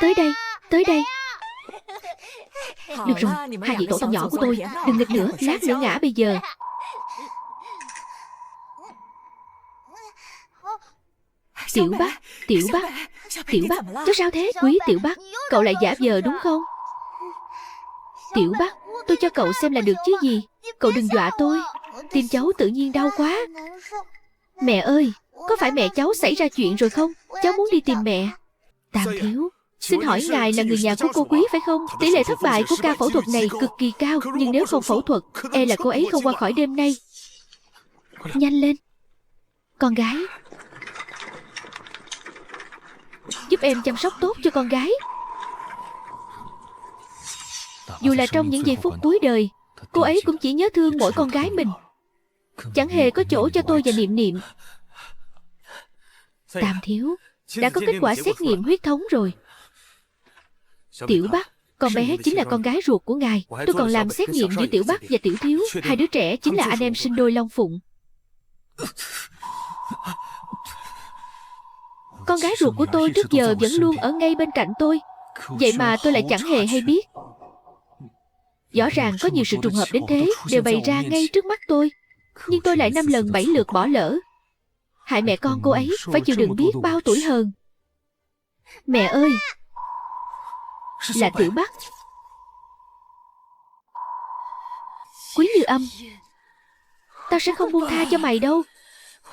tới đây. Được rồi, hai vị tổ tông nhỏ của tôi, đừng nghịch nữa, lát nữa ngã bây giờ. Tiểu Bắc, cháu sao thế? Quý Tiểu Bắc, cậu lại giả vờ đúng không? Tiểu Bắc, tôi cho cậu xem là được chứ gì. Cậu đừng dọa tôi. Tim cháu tự nhiên đau quá. Mẹ ơi, có phải mẹ cháu xảy ra chuyện rồi không? Cháu muốn đi tìm mẹ. Tam thiếu, xin hỏi ngài là người nhà của cô Quý phải không? Tỷ lệ thất bại của ca phẫu thuật này cực kỳ cao, nhưng nếu không phẫu thuật, e là cô ấy không qua khỏi đêm nay. Nhanh lên. Con gái, giúp em chăm sóc tốt cho con gái. Dù là trong những giây phút cuối đời, cô ấy cũng chỉ nhớ thương mỗi con gái mình, chẳng hề có chỗ cho tôi và Niệm Niệm. Tam thiếu, đã có kết quả xét nghiệm huyết thống rồi. Tiểu Bắc, con bé chính là con gái ruột của ngài. Tôi còn làm xét nghiệm giữa Tiểu Bắc và Tiểu Thiếu. Hai đứa trẻ chính là anh em sinh đôi Long Phụng. Con gái ruột của tôi trước giờ vẫn luôn ở ngay bên cạnh tôi, vậy mà tôi lại chẳng hề hay biết. Rõ ràng có nhiều sự trùng hợp đến thế đều bày ra ngay trước mắt tôi, nhưng tôi lại 5 lần 7 lượt bỏ lỡ, hại mẹ con cô ấy phải chịu đựng biết bao tuổi hờn. Mẹ ơi, là Tiểu Bắc. Quý Như Âm, tao sẽ không buông tha cho mày đâu.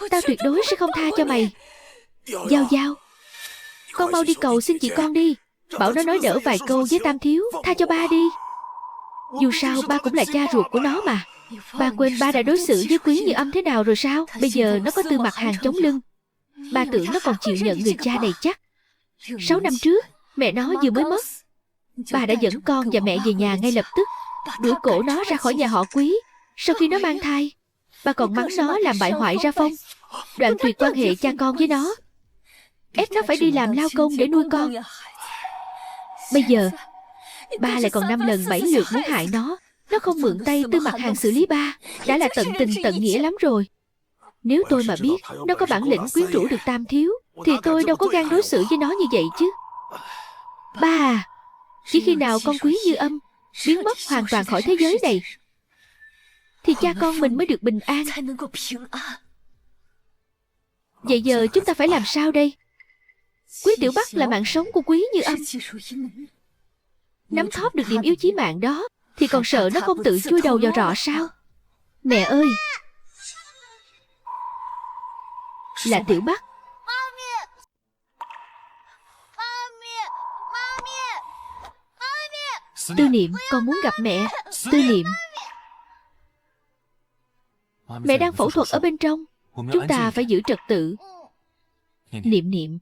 Tao tuyệt đối sẽ không tha cho mày. Giao, con mau đi cầu xin chị con đi, bảo nó nói đỡ vài câu với Tam thiếu, tha cho ba đi. Dù sao ba cũng là cha ruột của nó mà. Ba quên ba đã đối xử với Quý Như Âm thế nào rồi sao? Bây giờ nó có Tư Mặt Hàng chống lưng, ba tưởng nó còn chịu nhận người cha này chắc. 6 năm trước mẹ nó vừa mới mất, ba đã dẫn con và mẹ về nhà ngay lập tức, đuổi cổ nó ra khỏi nhà họ Quý. Sau khi nó mang thai, ba còn mắng nó làm bại hoại ra phong, đoạn tuyệt quan hệ cha con với nó, ép nó phải đi làm lao công để nuôi con. Bây giờ ba lại còn 5 lần 7 lượt muốn hại nó. Nó không mượn tay Tư Mặt Hàng xử lý ba đã là tận tình tận nghĩa lắm rồi. Nếu tôi mà biết nó có bản lĩnh quyến rũ được Tam thiếu thì tôi đâu có gan đối xử với nó như vậy chứ. Ba à, chỉ khi nào con Quý Như Âm biến mất hoàn toàn khỏi thế giới này thì cha con mình mới được bình an. Vậy giờ chúng ta phải làm sao đây? Quý Tiểu Bắc là mạng sống của Quý Như Âm. Nắm thóp được điểm yếu chí mạng đó thì còn sợ nó không tự chui đầu vào rọ sao? Mẹ ơi, là Tiểu Bắc. Tư Niệm, con muốn gặp mẹ. Tư Niệm, mẹ đang phẫu thuật ở bên trong, chúng ta phải giữ trật tự. Niệm Niệm,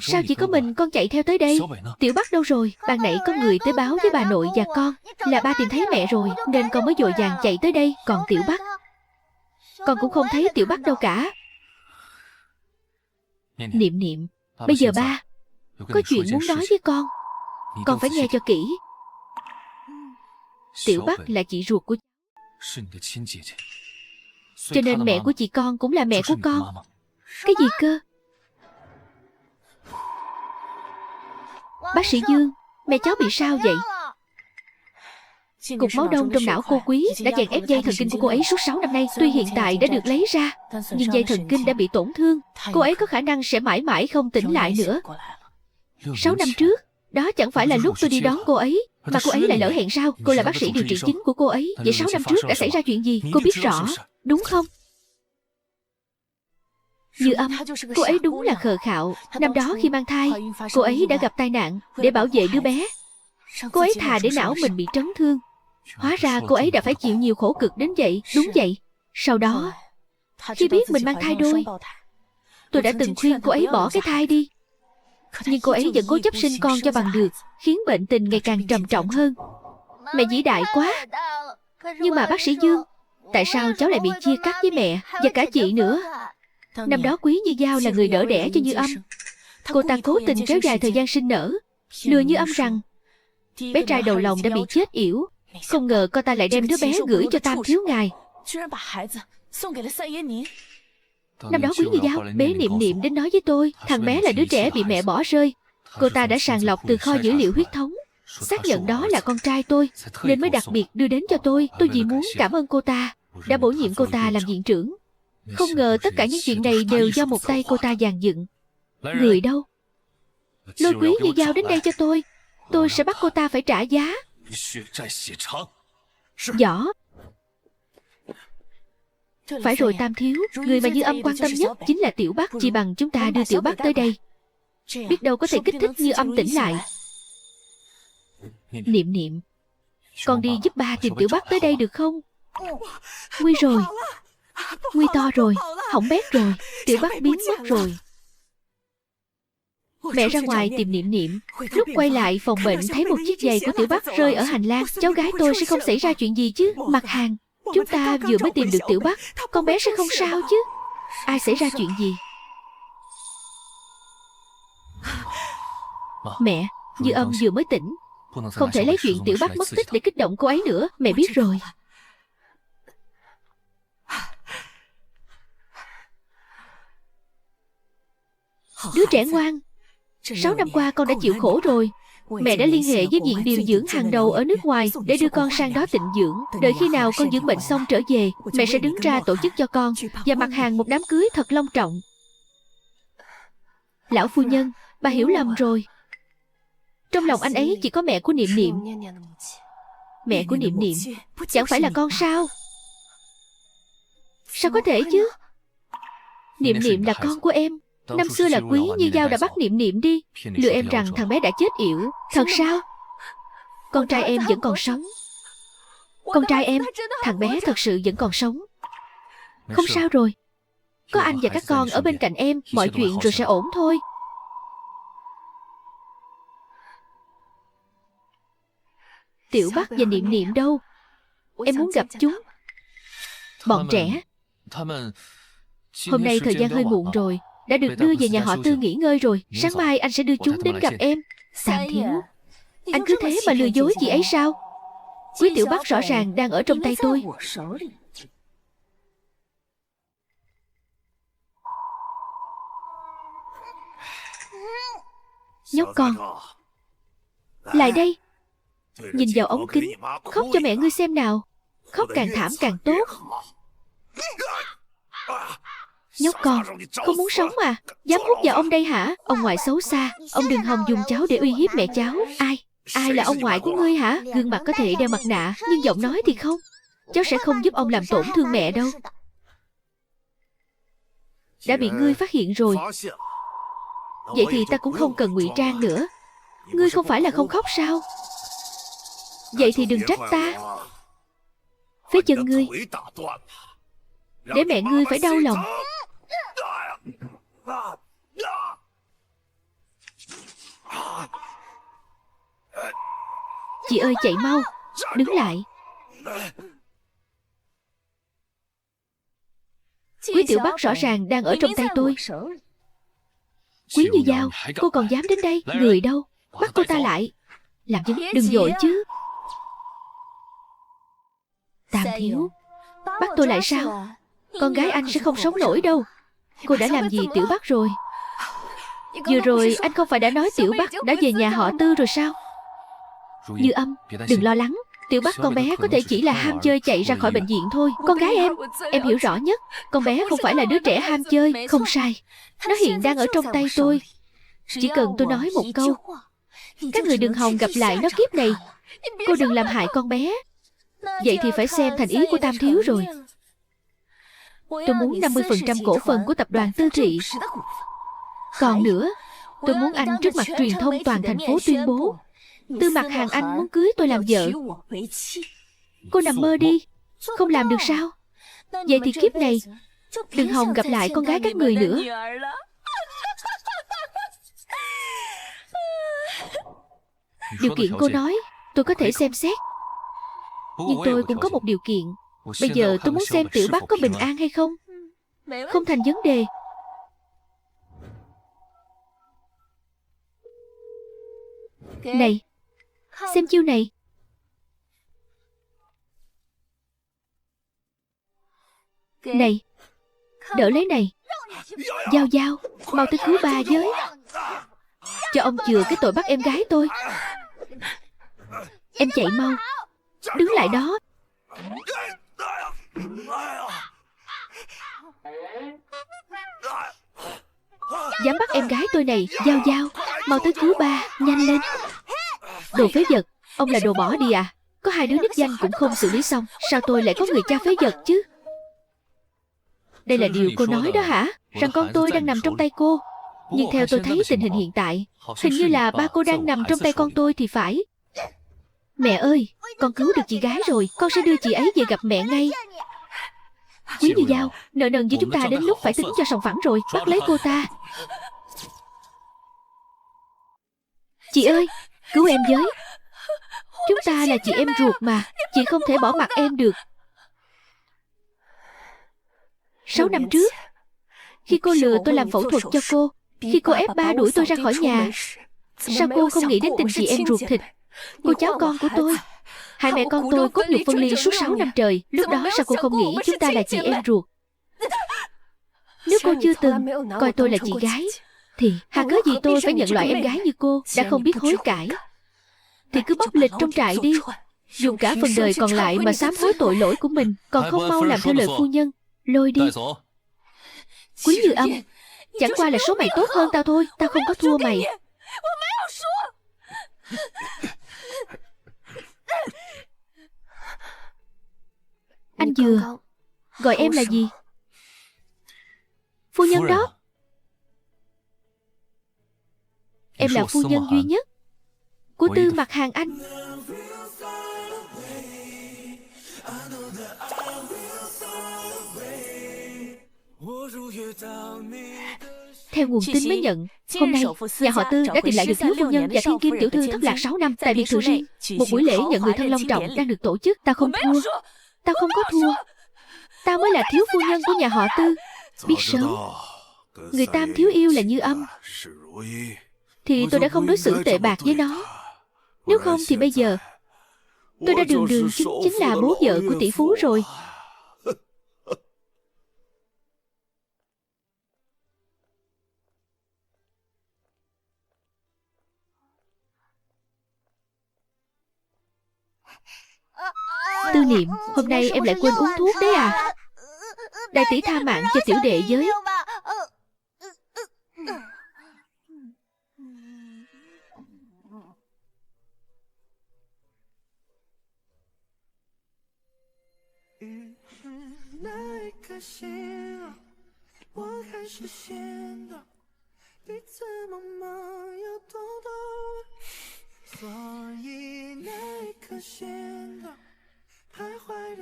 sao chỉ có mình con chạy theo tới đây? Tiểu Bắc đâu rồi? Ban nãy có người tới báo với bà nội và con là ba tìm thấy mẹ rồi, nên con mới vội vàng chạy tới đây. Còn Tiểu Bắc, con cũng không thấy Tiểu Bắc đâu cả. Niệm Niệm, bây giờ ba có chuyện muốn nói với con phải nghe cho kỹ. Tiểu Bắc là chị ruột của cháu, Cho nên mẹ của chị con cũng là mẹ của con. Cái gì cơ? Bác sĩ Dương, mẹ cháu bị sao vậy? Cục máu đông trong não cô Quý đã chèn ép dây thần kinh của cô ấy suốt 6 năm nay. Tuy hiện tại đã được lấy ra, nhưng dây thần kinh đã bị tổn thương. Cô ấy có khả năng sẽ mãi mãi không tỉnh lại nữa. 6 năm trước, đó chẳng phải là lúc tôi đi đón cô ấy, mà cô ấy lại lỡ hẹn sao? Cô là bác sĩ điều trị chính của cô ấy. Vậy 6 năm trước đã xảy ra chuyện gì? Cô biết rõ, đúng không? Như Âm, cô ấy đúng là khờ khạo. Năm đó khi mang thai, cô ấy đã gặp tai nạn. Để bảo vệ đứa bé, cô ấy thà để não mình bị trấn thương. Hóa ra cô ấy đã phải chịu nhiều khổ cực đến vậy. Đúng vậy. Sau đó, khi biết mình mang thai đôi, tôi đã từng khuyên cô ấy bỏ cái thai đi. Nhưng cô ấy vẫn cố chấp sinh con cho bằng được, khiến bệnh tình ngày càng trầm trọng hơn. Mẹ vĩ đại quá. Nhưng mà bác sĩ Dương, tại sao cháu lại bị chia cắt với mẹ và cả chị nữa? Năm đó Quý Như Giao là người đỡ đẻ cho Như Âm. Cô ta cố tình kéo dài thời gian sinh nở, lừa Như Âm rằng bé trai đầu lòng đã bị chết yểu. Không ngờ cô ta lại đem đứa bé gửi cho Tam Thiếu Ngài. Năm đó Quý Như Giao, bé Niệm Niệm đến nói với tôi, thằng bé là đứa trẻ bị mẹ bỏ rơi. Cô ta đã sàng lọc từ kho dữ liệu huyết thống, xác nhận đó là con trai tôi, nên mới đặc biệt đưa đến cho tôi. Tôi vì muốn cảm ơn cô ta đã bổ nhiệm cô ta làm viện trưởng. Không ngờ tất cả những chuyện này đều do một tay cô ta dàn dựng. Người đâu? Lôi Quý Như Giao đến đây cho tôi sẽ bắt cô ta phải trả giá. Rõ. Phải rồi Tam Thiếu, người mà Như Âm quan tâm nhất chính là Tiểu Bắc. Chỉ bằng chúng ta đưa Tiểu Bắc tới đây, biết đâu có thể kích thích Như Âm tỉnh lại. Niệm Niệm, con đi giúp ba tìm Tiểu Bắc tới đây được không? Nguy rồi, nguy to rồi, hỏng bét rồi, Tiểu Bắc biến mất rồi. Mẹ ra ngoài tìm Niệm Niệm. Lúc quay lại phòng bệnh thấy một chiếc giày của Tiểu Bắc rơi ở hành lang. Cháu gái tôi sẽ không xảy ra chuyện gì chứ? Mặt Hàng, chúng ta vừa mới tìm được Tiểu Bắc, con bé sẽ không sao chứ? Ai xảy ra chuyện gì? Mẹ, Như Âm vừa mới tỉnh, không thể lấy chuyện Tiểu Bắc mất tích để kích động cô ấy nữa. Mẹ biết rồi. Đứa trẻ ngoan. 6 năm qua con đã chịu khổ rồi. Mẹ đã liên hệ với viện điều dưỡng hàng đầu ở nước ngoài để đưa con sang đó tịnh dưỡng. Đợi khi nào con dưỡng bệnh xong trở về, mẹ sẽ đứng ra tổ chức cho con và Mặt Hàng một đám cưới thật long trọng. Lão phu nhân, bà hiểu lầm rồi. Trong lòng anh ấy chỉ có mẹ của Niệm Niệm. Mẹ của Niệm Niệm chẳng phải là con sao? Sao có thể chứ? Niệm Niệm là con của em. Năm xưa là Quý Như Giao đã bắt Niệm Niệm đi, lừa em rằng thằng bé đã chết yểu. Thật sao? Con trai em vẫn còn sống. Con trai em, thằng bé thật sự vẫn còn sống. Không sao rồi. Có anh và các con ở bên cạnh em, mọi chuyện rồi sẽ ổn thôi. Tiểu Bắc và Niệm Niệm đâu? Em muốn gặp chúng. Bọn trẻ. Hôm nay thời gian hơi muộn rồi, đã được đưa về nhà họ Tư nghỉ ngơi rồi. Sáng mai anh sẽ đưa chúng đến gặp em. Tam Thiếu, anh cứ thế mà lừa dối chị ấy sao? Quý Tiểu Bắc rõ ràng đang ở trong tay tôi. Nhóc con, lại đây. Nhìn vào ống kính, khóc cho mẹ ngươi xem nào. Khóc càng thảm càng tốt. Nhóc con, không muốn sống à? Dám hút vào ông đây hả? Ông ngoại xấu xa. Ông đừng hòng dùng cháu để uy hiếp mẹ cháu. Ai là ông ngoại của ngươi hả? Gương mặt có thể đeo mặt nạ, nhưng giọng nói thì không. Cháu sẽ không giúp ông làm tổn thương mẹ đâu. Đã bị ngươi phát hiện rồi. Vậy thì ta cũng không cần ngụy trang nữa. Ngươi không phải là không khóc sao? Vậy thì đừng trách ta. Phế chân ngươi, để mẹ ngươi phải đau lòng. Chị ơi, chạy mau. Đứng lại. Quý Tiểu Bắc rõ ràng đang ở trong tay tôi. Quý Như Giao, cô còn dám đến đây? Người đâu? Bắt cô ta lại. Làm chứng, đừng vội chứ. Tam thiếu, bắt tôi lại sao? Con gái anh sẽ không sống nổi đâu. Cô đã làm gì Tiểu Bắc rồi? Vừa rồi anh không phải đã nói Tiểu Bắc đã về nhà họ Tư rồi sao? Như Âm, đừng lo lắng. Tiểu Bắc con bé có thể chỉ là ham chơi chạy ra khỏi bệnh viện thôi. Con gái em hiểu rõ nhất. Con bé không phải là đứa trẻ ham chơi. Không sai. Nó hiện đang ở trong tay tôi. Chỉ cần tôi nói một câu, các người đừng hòng gặp lại nó kiếp này. Cô đừng làm hại con bé. Vậy thì phải xem thành ý của Tam thiếu rồi. Tôi muốn 50% cổ phần của tập đoàn Tư Thị. Còn nữa, tôi muốn anh trước mặt truyền thông toàn thành phố tuyên bố Tư Mặc Hàn Anh muốn cưới tôi làm vợ. Cô nằm mơ đi. Không làm được sao? Vậy thì kiếp này đừng hòng gặp lại con gái các người nữa. Điều kiện cô nói tôi có thể xem xét. Nhưng tôi cũng có một điều kiện. Bây giờ tôi muốn xem Tiểu Bắc có bình an hay không. Không thành vấn đề. Này, xem chiêu này. Này, đỡ lấy này. Giao Giao, mau tới cứu ba với. Cho ông chừa cái tội bắt em gái tôi. Em chạy mau. Đứng lại đó. Dám bắt em gái tôi này. Giao Giao, mau tới cứu ba, nhanh lên. Đồ phế vật, ông là đồ bỏ đi à? Có hai đứa đích danh cũng không xử lý xong, sao tôi lại có người cha phế vật chứ? Đây là điều cô nói đó hả? Rằng con tôi đang nằm trong tay cô. Nhưng theo tôi thấy tình hình hiện tại, hình như là ba cô đang nằm trong tay con tôi thì phải. Mẹ ơi, con cứu được chị gái rồi. Con sẽ đưa chị ấy về gặp mẹ ngay. Quý Như Giao, nợ nần với chúng ta đến lúc phải tính cho sòng phẳng rồi. Bắt lấy cô ta. Chị ơi, cứu em với. Chúng ta là chị em ruột mà. Chị không thể bỏ mặc em được. 6 năm trước, khi cô lừa tôi làm phẫu thuật cho cô, khi cô ép ba đuổi tôi ra khỏi nhà, sao cô không nghĩ đến tình chị em ruột thịt, cô cháu con của tôi? Hai mẹ con tôi cốt nhục phân ly suốt 6 năm trời. Lúc đó sao cô không nghĩ chúng ta là chị em ruột? Nếu cô chưa từng coi tôi là chị gái, thì hà cớ gì tôi phải nhận loại em gái như cô đã không biết hối cải? Thì cứ bóc lịch trong trại đi, dùng cả phần đời còn lại mà sám hối tội lỗi của mình, còn không mau làm theo lời phu nhân. Lôi đi. Quý Như Âm, chẳng qua là số mày tốt hơn tao thôi. Tao không có thua mày. Anh vừa gọi em là gì? Phu nhân đó. Em là phu nhân duy nhất của Tư Mặc Hàn Anh. Theo nguồn tin mới nhận, hôm nay nhà họ Tư đã tìm lại được thiếu phu nhân và thiên kim tiểu thư thất lạc 6 năm tại biệt thự riêng. Một buổi lễ nhận người thân long trọng đang được tổ chức. Tao không thua. Tao không có thua. Tao mới là thiếu phu nhân của nhà họ Tư. Biết sớm người Tam thiếu yêu là Như Âm thì tôi đã không đối xử tệ bạc với nó. Nếu không thì bây giờ tôi đã đường đường chính là bố vợ của tỷ phú rồi. Tư Niệm, hôm nay em lại quên uống thuốc đấy à? Đại tỷ tha mạng cho tiểu đệ với.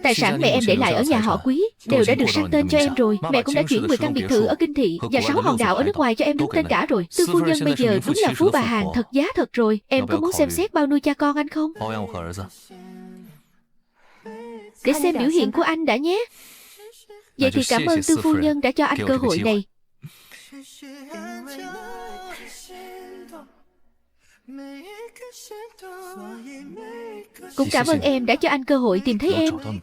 Tài sản mẹ em để lại ở nhà họ Quý đều đã được sang tên cho em rồi. Mẹ cũng đã chuyển 10 căn biệt thự ở Kinh Thị và 6 hòn đảo ở nước ngoài cho em đứng tên cả rồi. Tư phu nhân bây giờ đúng là phú bà hàng thật giá thật rồi. Em có muốn xem xét bao nuôi cha con anh không? Để xem biểu hiện của anh đã nhé. Vậy thì cảm ơn Tư phu nhân đã cho anh cơ hội này. Cũng cảm ơn em đã cho anh cơ hội tìm thấy em.
Em